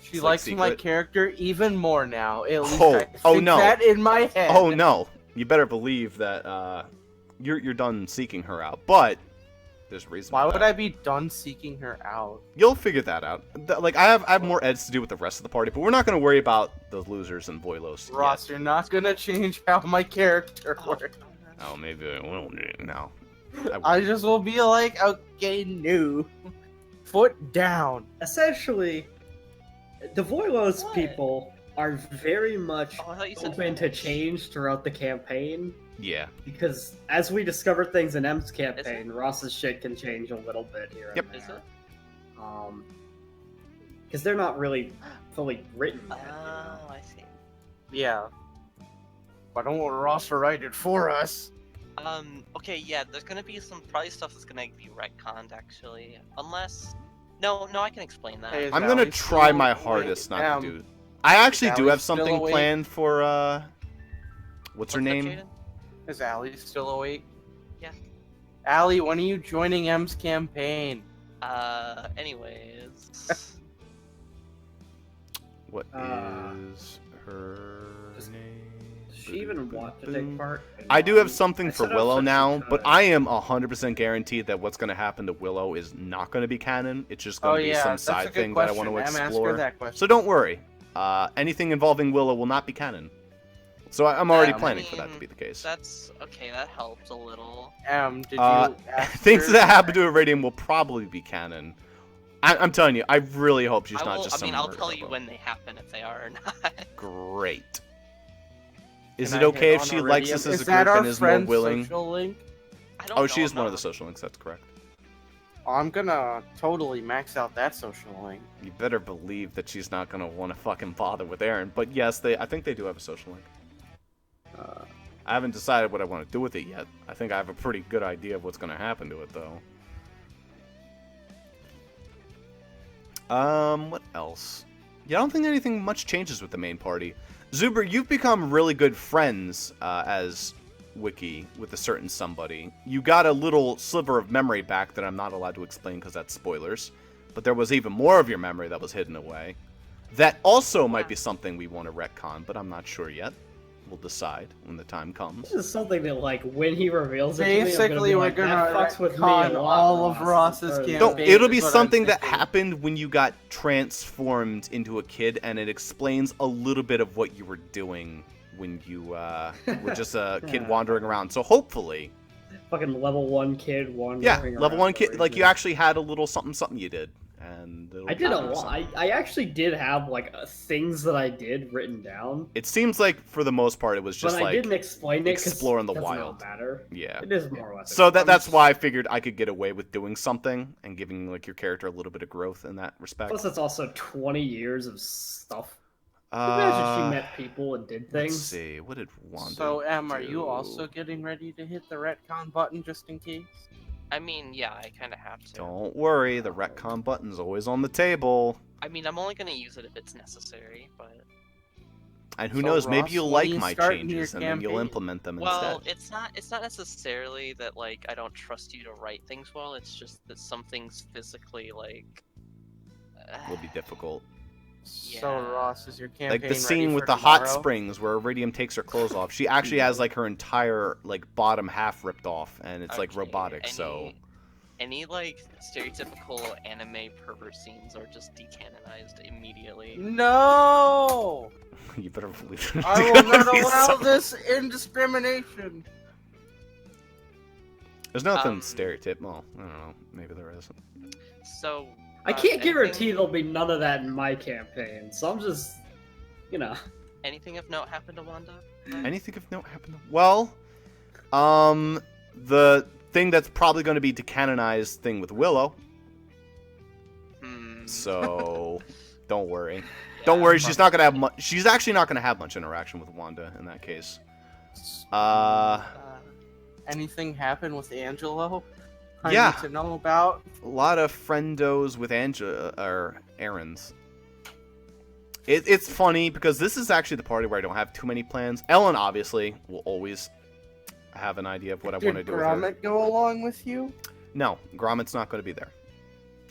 She It's, like, likes my secret. character even more now. At least Oh, I think oh, no. that in my head. Oh no, you better believe that you're done seeking her out. But there's a reason. Why for would that. I be done seeking her out? You'll figure that out. Like I have more eds to do with the rest of the party, but we're not going to worry about the losers and Voilos Ross, yet. you're not gonna change how my character Oh, works. Oh, maybe I will. No. I just will be like, okay, no. Foot down. Essentially, the Voilos What? people are very much Oh, I thought you said open to change throughout the campaign. Yeah. Because as we discover things in M's campaign, Ross's shit can change a little bit here Yep. and Is there. it? Because they're not really fully written Oh, yet. I see. Yeah. I don't want Ross to write it for us. Okay, yeah, there's gonna be some probably stuff that's gonna be retconned actually, unless. No, I can explain that. Hey, is I'm gonna Allie try still my awake? hardest not Um, to do. I actually do Allie's have still something awake? planned for what's her up, name? Jaden? Is Allie still awake? Yeah. Allie, when are you joining M's campaign? Anyways. What Uh, is her just- name? Does she even want to take part? I do have something I for set up Willow such a now, but good- I am 100% guaranteed that what's going to happen to Willow is not going to be canon. It's just going Oh to be yeah, some that's a side good thing question. that I want to Em, ask her explore. that question. So don't worry. Anything involving Willow will not be canon. So I'm already I planning for that to mean, be the case. That's okay. That helps a little. Did you ask Things her? that happen to Iridium will probably be canon. I'm telling you, I really hope she's not just some I'll murder tell you hobo. when they happen if they are or not. Great. Is Can it I okay hit if on she likes Iridium? us as Is a that group our and is more friend's willing? social link? I don't Oh, know, she is I'm one of not- the social links, that's correct. I'm gonna totally max out that social link. You better believe that she's not gonna want to fucking bother with Aaron. But yes, I think they do have a social link. I haven't decided what I want to do with it yet. I think I have a pretty good idea of what's gonna happen to it, though. What else? Yeah, I don't think anything much changes with the main party. Zuber, you've become really good friends as Wiki with a certain somebody. You got a little sliver of memory back that I'm not allowed to explain because that's spoilers. But there was even more of your memory that was hidden away. That also might be something we want to retcon, but I'm not sure yet. We'll decide when the time comes. This is something that, like, when he reveals it to me, Basically, I'm we're gonna be like, gonna that fucks with me retcon a lot, all of Ross. Ross's Or- No, campaign. it'll be is what I'm something that thinking. happened when you got transformed into a kid, and it explains a little bit of what you were doing when you were just a kid wandering around. So hopefully, Fucking level 1 kid wandering yeah, around level 1 the kid, like you region. actually had a little something you did, and it'll I did a count or lot. something. I actually did have, like, things that I did written down. It seems like for the most part, it was just But I like didn't explain it 'cause explore in the it does wild. not matter. Yeah. It is more or less. So that's why I figured I could get away with doing something and giving like your character a little bit of growth in that respect. Plus, it's also 20 years of stuff. Imagine she met people and did Let's things. see, what did Wanda So, Em, are do? you also getting ready to hit the retcon button just in case? I mean, yeah, I kind of have to. Don't worry, the retcon button's always on the table. I mean, I'm only gonna use it if it's necessary, but And who So, knows, maybe Ross, you'll when like you my start your changes and then you'll campaign? implement them well, instead. it's not necessarily that like I don't trust you to write things well. It's just that some things physically like Will be difficult. So, Yeah. Ross, is your campaign Like the ready scene with for the hot tomorrow? springs where Iridium takes her clothes off. She actually has like her entire like bottom half ripped off and it's like Okay, robotic, so any like stereotypical anime pervert scenes are just decanonized immediately. No! you better believe it. I will not allow this indiscrimination. There's nothing Um, stereotype. Well, I don't know. Maybe there isn't. So I can't guarantee anything- there'll be none of that in my campaign, so I'm just, you know. anything of note happened to Wanda? Anything of note happened? Well, the thing that's probably going to be decanonized thing with Willow. So don't worry. Yeah, Don't worry. She's not gonna have much. She's actually not gonna have much interaction with Wanda in that case. Anything happen with Angelo? I Yeah. need to know about. A lot of friendos with Angela or errands. It's funny because this is actually the party where I don't have too many plans. Ellen obviously will always have an idea of what I want to Did do with her. Gromit go along with you? No, Gromit's not going to be there.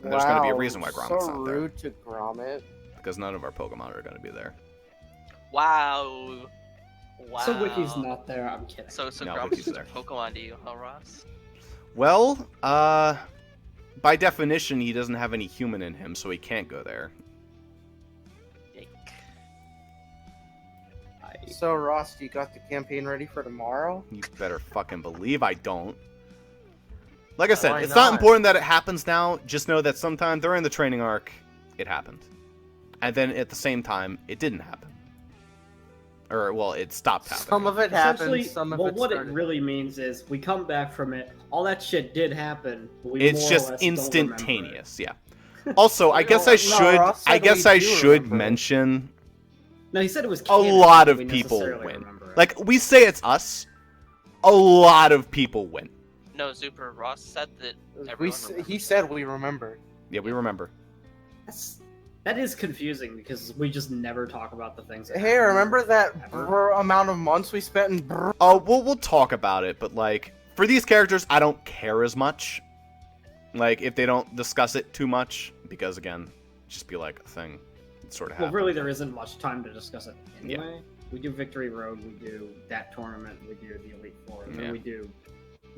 And there's going to be a reason why Gromit's so not there. rude to Gromit. Because none of our Pokemon are going to be there. Wow. Wow. So Wiki's not there. I'm kidding. So No, Gromit's Wiki's just a there. Pokemon to you, huh, Ross? Well, by definition, he doesn't have any human in him, so he can't go there. Yike. So Ross, you got the campaign ready for tomorrow? You better fucking believe I don't. Like I said, Why it's not not? important that it happens now. Just know that sometime during the training arc, it happened. And then at the same time, it didn't happen. Or, well, it stopped happening. Some of it Essentially, happened, some of well, it what started. it really means is we come back from it. All that shit did happen. But we It's more or just less don't remember it. instantaneous, yeah. Also, I guess No, I no, should Ross said I guess we I do should remember it. mention No, he said it was a canon, lot but of we people necessarily win. remember it. Like we say it's us, a lot of people win. No, Super. Ross said that He everyone said we remembered. Yeah, we remember. That is confusing because we just never talk about the things. That Hey, happen remember that ever. amount of months we spent in Brr? Oh, we'll talk about it, but like for these characters, I don't care as much. Like if they don't discuss it too much, because again, just be like a thing. It sort of Well, happens. really, there isn't much time to discuss it anyway. We do Victory Road, we do that tournament, we do the Elite Four, and Yeah. then we do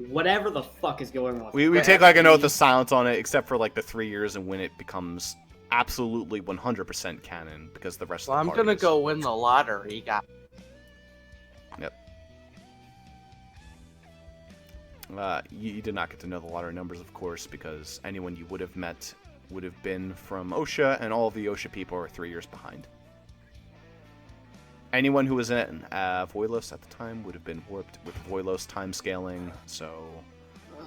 whatever the fuck is going on. We take like an oath of silence on it, except for like the 3 years and when it becomes absolutely 100% canon, because the rest Well, of I'm the party gonna is- go win the lottery, guys. You did not get to know the lottery numbers, of course, because anyone you would have met would have been from OSHA, and all of the OSHA people are 3 years behind. Anyone who was in Voilos at the time would have been warped with Voilos time scaling, so...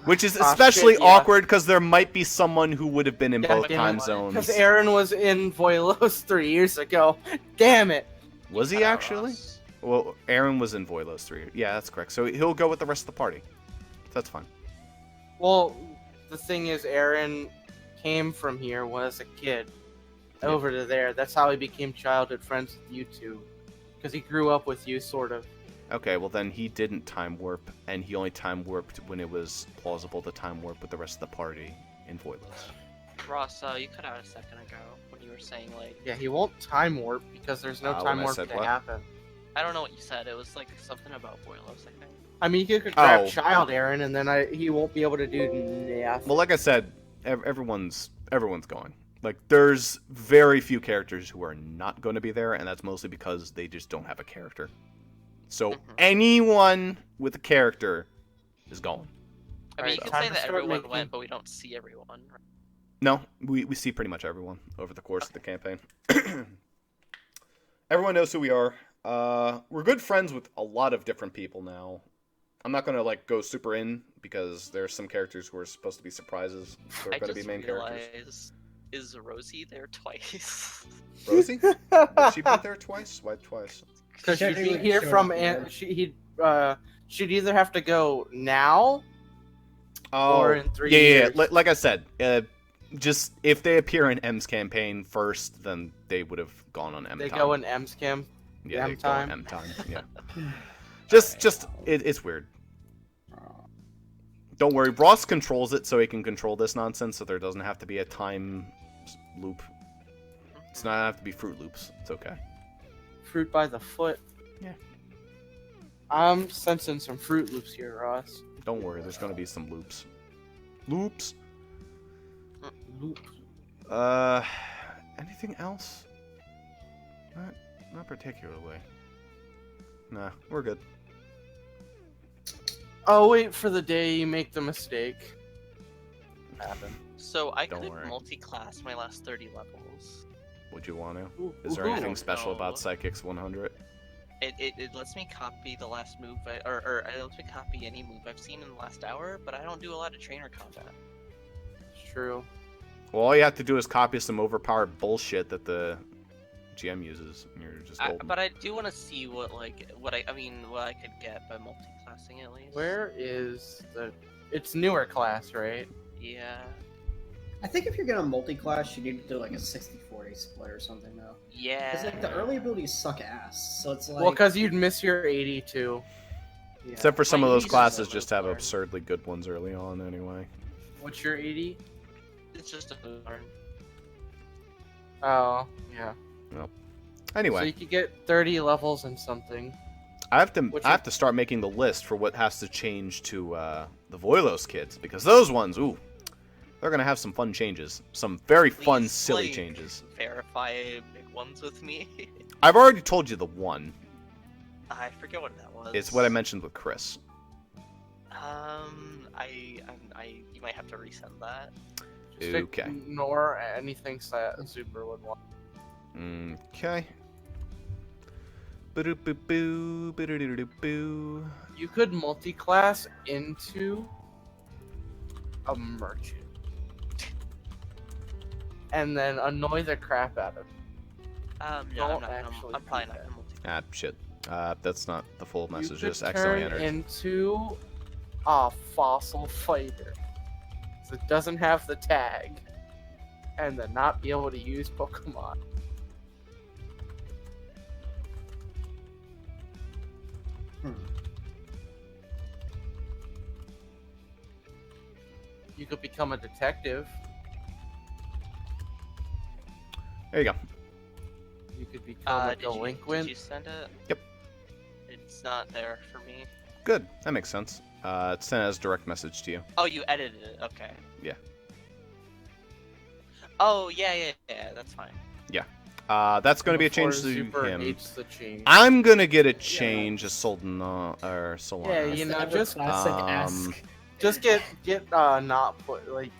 Which is especially shit, yeah. awkward, because there might be someone who would have been in Yeah, both damn time it. zones. Because Aaron was in Voilos 3 years ago. Damn it! Was he actually? Well, Aaron was in Voilos 3. Yeah, that's correct. So he'll go with the rest of the party. That's fine. Well, the thing is, Aaron came from here when as a kid over to there. That's how he became childhood friends with you two. Because he grew up with you, sort of. Okay, well then he didn't time warp, and he only time warped when it was plausible to time warp with the rest of the party in Voilos. Ross, you cut out a second ago when you were saying like Yeah, he won't time warp because there's no When time I warp said to what? happen. I don't know what you said. It was like something about Boilos, I think. I mean, you could grab Oh. Child Aaron, and then he won't be able to do nothing. Well, like I said, everyone's going. Like, there's very few characters who are not going to be there, and that's mostly because they just don't have a character. So anyone with a character is going. I mean, you Alright, can time say to that start everyone making- went, but we don't see everyone. Right? No, we see pretty much everyone over the course of the campaign. Everyone knows who we are. We're good friends with a lot of different people now. I'm not gonna like go super in because there's some characters who are supposed to be surprises who are I gonna just be main characters. realized, is Rosie there twice? Rosie? Has she been there twice? Why twice? Because she'd be Technically, here sure, from yeah. she'd either have to go now Oh, or in 3 yeah. years. Like I said, just if they appear in M's campaign first, then they would have gone on M They time. go in M's camp. yeah, M they go on time. M time. Yeah. It's weird. Don't worry, Ross controls it so he can control this nonsense, so there doesn't have to be a time loop. It's not have to be Fruit Loops. It's okay. Fruit by the foot. Yeah. I'm sensing some Fruit Loops here, Ross. Don't worry, there's gonna be some loops. Loops. Loop. Anything else? Not particularly. Nah, we're good. I'll wait for the day you make the mistake. Happen. So I Don't could worry. multi-class my last 30 levels. Would you want to? Ooh, Is there ooh. anything special No. about Psychics 100? It lets me copy the last move, or it lets me copy any move I've seen in the last hour, but I don't do a lot of trainer combat. It's true. Well, all you have to do is copy some overpowered bullshit that the GM uses, and you're just golden. But I do want to see what I could get by multi-classing at least. Where is the? It's newer class, right? Yeah. I think if you're gonna multi-class, you need to do like a 60-40 split or something though. Yeah. Because like the early abilities suck ass, so it's like. Well, because you'd miss your 82. Yeah. Except for some My of those uses classes are just have lower. absurdly good ones early on anyway. What's your 80? It's just a learn. Oh, yeah. So Anyway, you could get 30 levels and something. I have What's to start making the list for what has to change to the Voilos kids, because those ones, ooh, they're gonna have some fun changes, some very fun, Please, silly like, changes. Verify big ones with me. I've already told you the one. I forget what that was. It's what I mentioned with Chris. You might have to resend that. Just Okay. ignore anything Super would want. Okay. Boo-doo-boo-boo, boo-doo-doo-doo-boo. You could multi-class into a merchant. And then annoy the crap out of it. No, Don't I'm actually probably do not that. gonna multi. Ah, shit. That's not the full message. You Just could accidentally turn entered. into a fossil fighter. So it doesn't have the tag. And then not be able to use Pokemon. You could become a detective. There you go. You could become a Did you delinquent. send it? Yep. It's not there for me. Good. That makes sense. It's sent as direct message to you. Oh, you edited it. Okay. Yeah. Oh, yeah. That's fine. That's going to be a Before change to Super him. hates the change. I'm going to get a change as Solana. Yeah, you know, just classic um, ask. just get not put like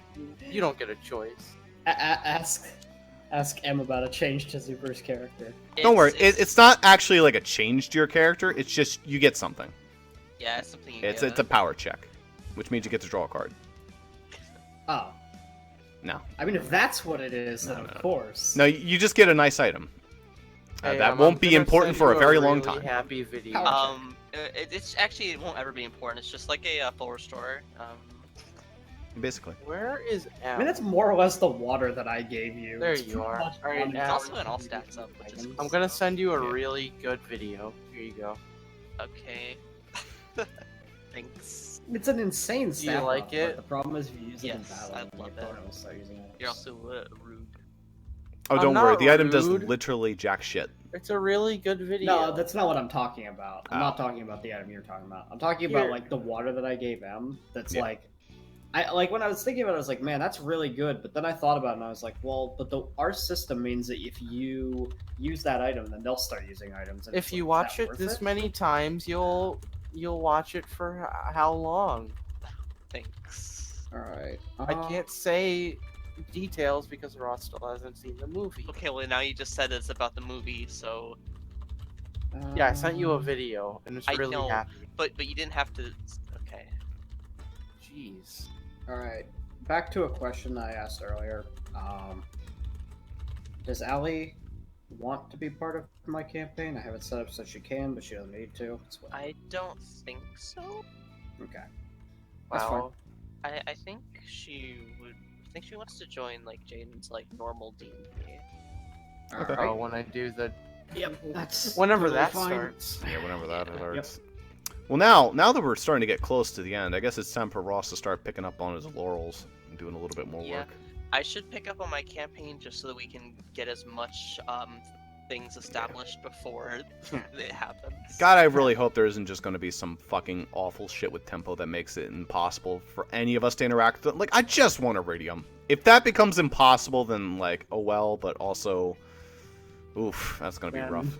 you don't get a choice. Ask M about a change to Zuper's character. Don't worry. It's not actually like a change to your character. It's just you get something. Yeah, it's something you It's get. a power check, which means you get to draw a card. Oh. No. I mean, if that's what it is, then No, of no. course. No, you just get a nice item. Hey, That I'm won't be gonna important send for a you very long really time. Happy video. Power It's actually it won't ever be important. It's just like a full restore. Basically. Where is I M? mean, that's more or less the water that I gave you. There It's you are. pretty much Alright, one now- It's also power an all check. stats up, which is I'm gonna send you a Yeah. really good video. Here you go. okay. Thanks. It's an insane Do you stat like buff, but it? the problem is if you use it in Yes, battle, I then your love it. opponent will start using it. You're also rude. Oh, I'm don't worry. not The item does rude. literally jack shit. It's a really good video. No, that's not what I'm talking about. I'm Oh. not talking about the item you're talking about. I'm talking about Here. like the water that I gave M. That's Yeah. like, I like when I was thinking about it, I was like, man, that's really good. But then I thought about it and I was like, well, but our system means that if you use that item, then they'll start using items. And if it's you like, watch is that it worth this many times, you'll watch it for how long? Thanks. All right. I can't say details because Ross still hasn't seen the movie. Okay, well now you just said it's about the movie, so Yeah, I sent you a video and it's I really know. happy. but you didn't have to. Okay. Jeez. All right. Back to a question I asked earlier. Does Allie want to be part of my campaign? I have it set up so she can, but she doesn't need to. It's what- I don't think so. Okay. That's Wow. I think she would. I think she wants to join like Jaden's like normal D&D. All Okay. right. Oh, when I do the Yep. That's whenever totally that fine. starts. Yeah, whenever that Yeah. starts. Well, now that we're starting to get close to the end, I guess it's time for Ross to start picking up on his laurels and doing a little bit more Yeah. work. I should pick up on my campaign just so that we can get as much things established before it happens. God, I really hope there isn't just going to be some fucking awful shit with tempo that makes it impossible for any of us to interact with it. Like, I just want Iridium. If that becomes impossible, then, like, oh well, but also, oof, that's going to be Man. rough.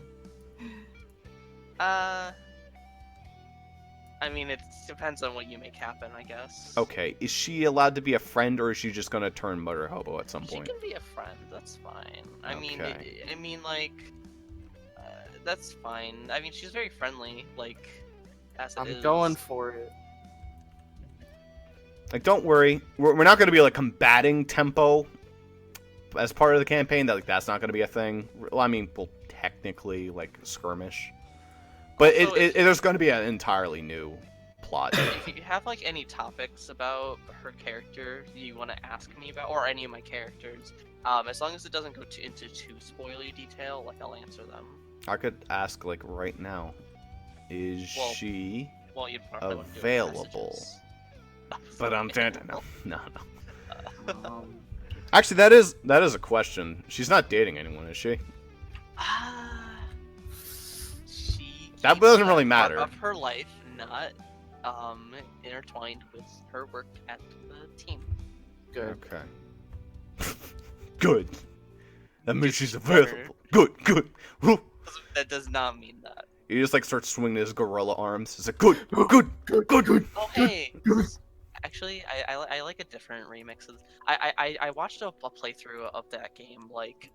I mean, it depends on what you make happen, I guess. Okay, is she allowed to be a friend, or is she just going to turn Mother Hobo at some She point? can be a friend. That's fine. I mean, Okay. that's fine. I mean, she's very friendly. Like, as it I'm is. going for it. Like, don't worry, we're not going to be, like, combating tempo as part of the campaign that like that's not going to be a thing. Well, I mean, well, technically like skirmish, but So there's going to be an entirely new plot. If you have like any topics about her character you want to ask me about, or any of my characters, as long as it doesn't go into too spoilery detail, like I'll answer them. I could ask like right now, is she Well, you'd probably want to do it in available? messages. But I'm no. Um, Actually, that is a question. She's not dating anyone, is she? She That keeps doesn't really part matter. of her life not intertwined with her work at the team. Good. Okay. Good. That means she's better. available. Good. Woo. That does not mean that. He just like starts swinging his gorilla arms. It's like good. Oh hey. Actually, I like a different remix of. I watched a playthrough of that game like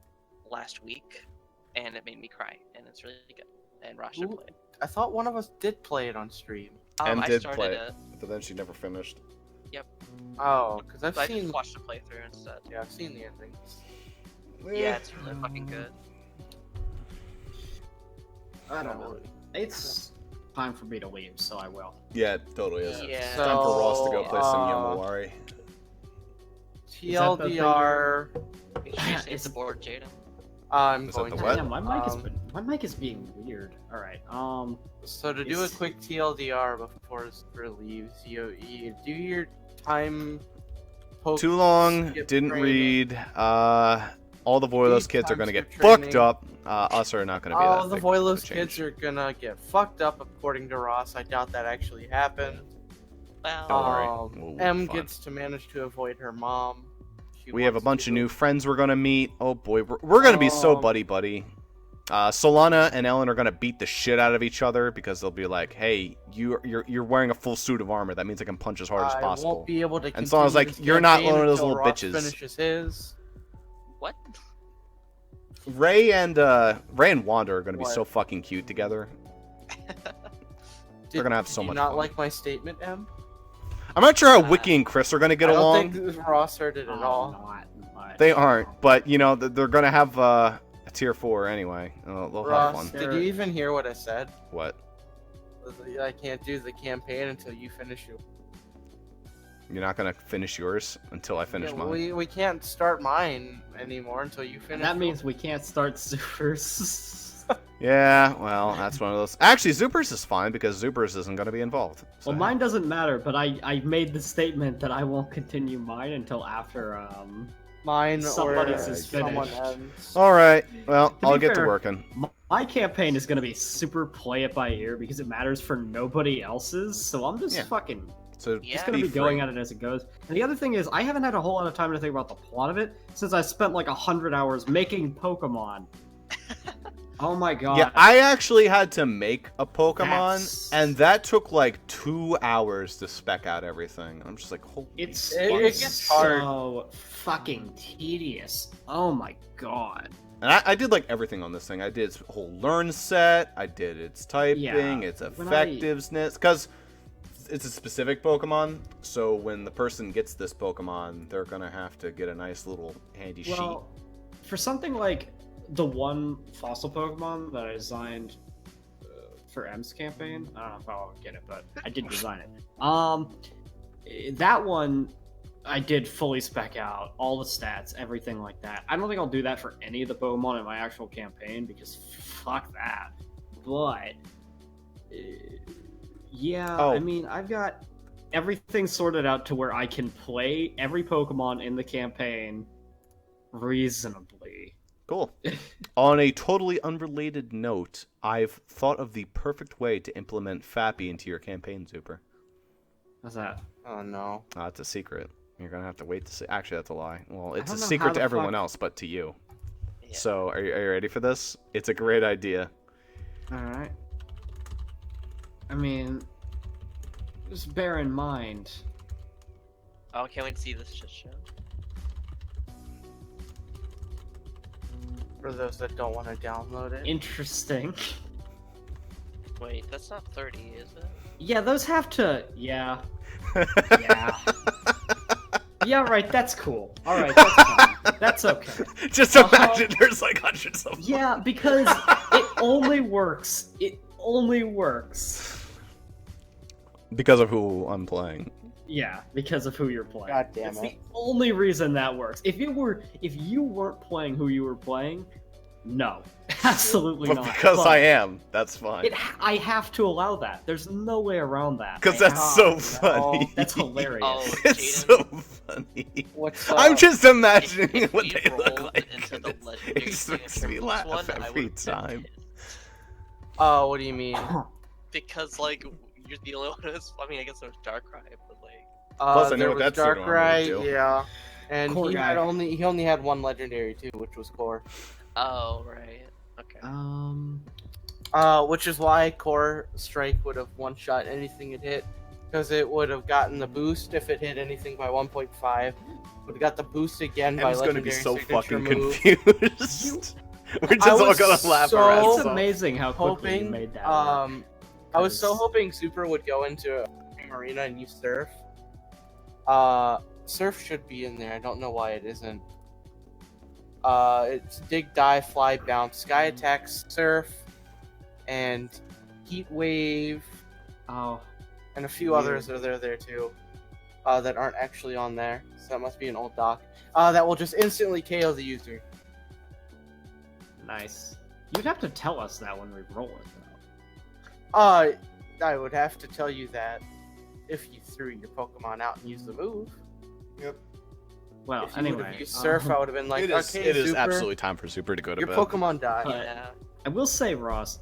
last week, and it made me cry, and it's really good. And Rosh should Ooh. play it. I thought one of us did play it on stream. And I did started play it. But then she never finished. Oh, because But I I've just seen. watched the playthrough instead. Yeah, I've seen the endings. Yeah, it's really fucking good. I don't know. It's time for me to leave, so I will. Yeah, it totally is. Yeah. It's time for Ross to go play some So, Yomawari. that the thing TLDR. Make sure you save the board, Jaden. I'm Is that going the to. what? Damn, my mic is being weird. All right. So to do a quick TLDR before Zipper leaves, you do your time. Too long, skip didn't training. read. All the Voilos Lead kids are gonna times get for fucked training. up. Us are not gonna be that All the big Voilos of a change. kids are gonna get fucked up, according to Ross. I doubt that actually happened. Well, Don't worry. We'll be M fine. gets to manage to avoid her mom. She We have a wants bunch to. of new friends we're gonna meet. Oh boy, we're gonna be so Um, buddy. Solana and Ellen are gonna beat the shit out of each other because they'll be like, "Hey, you're wearing a full suit of armor. That means I can punch as hard as I possible." won't be able to. And Solana's like, continue this "You're not campaign one of those until little Ross bitches." Finishes his. what? Ray and Wanda are gonna be What? so fucking cute together. They're gonna have so Did you much not fun. like my statement, M? I'm not sure how Wiki and Chris are gonna get I don't along. think Ross heard it at all. They aren't, but you know they're gonna have a tier 4 anyway. They'll have Ross, fun. did you even hear what I said? What? I can't do the campaign until you finish your. You're not gonna finish yours until I finish Yeah, mine. we can't start mine anymore until you finish. And that means yours. we can't start supers. Yeah, well, that's one of those. Actually, Zoopers is fine because Zoopers isn't gonna be involved. So, Well, mine doesn't matter, but I made the statement that I won't continue mine until after mine somebody's or is someone finished. ends. All right. Well, To I'll be get to fair, working. my campaign is gonna be super play it by ear because it matters for nobody else's. So I'm just Yeah. fucking So Yeah. just gonna be free. going at it as it goes. And the other thing is, I haven't had a whole lot of time to think about the plot of it since I spent like 100 hours making Pokemon. Oh my god! Yeah, I actually had to make a Pokemon, That's- and that took like 2 hours to spec out everything. I'm just like, holy. It's It it's gets hard. so fucking tedious. Oh my god! And I did like everything on this thing. I did its whole learn set. I did its typing, Yeah, its when I- effectiveness, because it's a specific Pokemon. So when the person gets this Pokemon, they're gonna have to get a nice little handy Well, for something like the one fossil Pokemon that I designed for M's campaign, I don't know if I'll get it, but I did design it. That one I did fully spec out all the stats, everything like that. I don't think I'll do that for any of the Pokemon in my actual campaign because fuck that. But yeah, Oh. I mean, I've got everything sorted out to where I can play every Pokemon in the campaign reasonably. Cool. On a totally unrelated note, I've thought of the perfect way to implement Fappy into your campaign, Super. What's that? Oh no. It's a secret. You're gonna have to wait to see. Actually, that's a lie. Well, it's a don't know secret how to the everyone fuck- else, but to you. Yeah. So, are you ready for this? It's a great idea. Alright. I mean, just bear in mind. Oh, can't wait to see this shit show. For those that don't want to download it. Interesting. Wait, that's not 30, is it? Yeah, those have to. Yeah. Yeah. Yeah, right. That's cool. All right, that's fine. That's okay. Just imagine there's like hundreds of them. Yeah, because it only works. It only works. Because of who I'm playing. Yeah, because of who you're playing. God damn That's it. the only reason that works. If you weren't playing who you were playing, no, absolutely But not. because I am, that's fine. I have to allow that. There's no way around that. Because that's so funny. That's hilarious. Oh, It's Jaden, so funny. What's I'm just imagining if what we they look rolled like. into the It legendary just makes signature me moves laugh one, I every would've been time. pissed. Oh, what do you mean? Because like you're the only one who's. I mean, I guess there's Darkrai, but like. Plus, I know there what was that suit normally Darkrai, do. yeah, and Core he guy. only had one legendary too, which was Core. Oh right. Okay. Which is why Core Strike would have one shot anything it hit, because it would have gotten the boost if it hit anything by 1.5. Would have got the boost again by Em's gonna be legendary so signature fucking move. confused. We're just I all was gonna laugh so- our It's asses off. amazing how quickly you Hoping, made that. I was so 'cause- hoping Super would go into Arena and use Surf. Surf should be in there. I don't know why it isn't. It's Dig, Dive, Fly, Bounce, Sky Attacks, Surf, and Heat Wave, Oh, and a few Weird. others are there too. That aren't actually on there. So that must be an old doc. That will just instantly KO the user. nice. You'd have to tell us that when we roll it, though. I would have to tell you that if you threw your Pokemon out and used the move. Well, If you would anyway, have used Surf, I would have been like, It is, okay, it is Super, absolutely time for Super to go to your bed. Pokemon died. But- Yeah. I will say, Ross,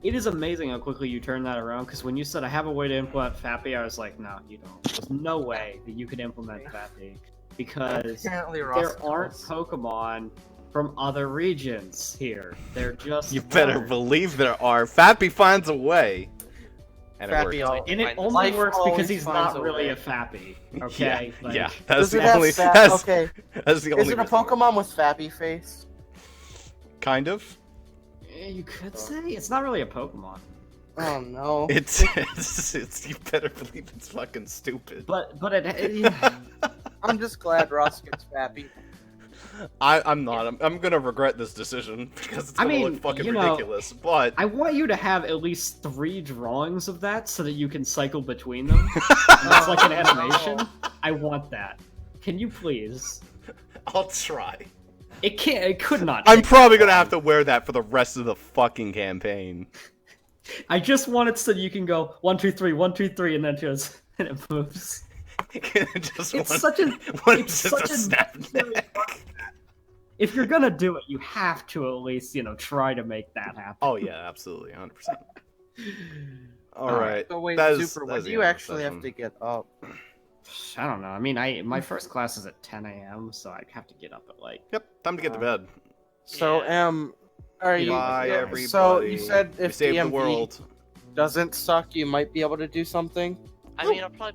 it is amazing how quickly you turned that around. Because when you said I have a way to implement Fappy, I was like, no, you don't. There's no way that you could implement Fappy because Apparently, Ross there aren't knows. Pokemon from other regions here. They're just You better aren't. believe there are. Fappy finds a way. And it Fappy works. al- And it Find only Life works always because he's finds not a really way. a Fappy. Okay? Yeah, Like, yeah. That's Does the it have only. Fap- That's, okay, that's the only. is it a reason why. Pokemon with Fappy face? Kind of. You could say it's not really a Pokemon. Oh no. It's you better believe it's fucking stupid. But it I'm just glad Ross gets Fappy. I'm not. I'm gonna regret this decision because it's I gonna mean, look fucking you know, ridiculous. But I want you to have at least 3 drawings of that so that you can cycle between them. It's like an animation. I want that. Can you please? I'll try. It can't. It could not. I'm take probably that gonna have long. to wear that for the rest of the fucking campaign. I just want it so you can go 1, 2, 3, 1, 2, 3, and then just and it moves. Just It's one, such a. one it's just such a a snap necessary neck. If you're gonna do it, you have to at least try to make that happen. Oh yeah, absolutely, 100%. All Alright. right. So wait, that is- Super, that when is do the you end of the actually have session. to get up? I don't know. I mean, my first class is at 10 a.m., so I'd have to get up at like. Yep, time to get to bed. So, Yeah. are you? Bye, yeah, everybody. So you said we if saved the DMV world. doesn't suck, you might be able to do something. I mean, I'll probably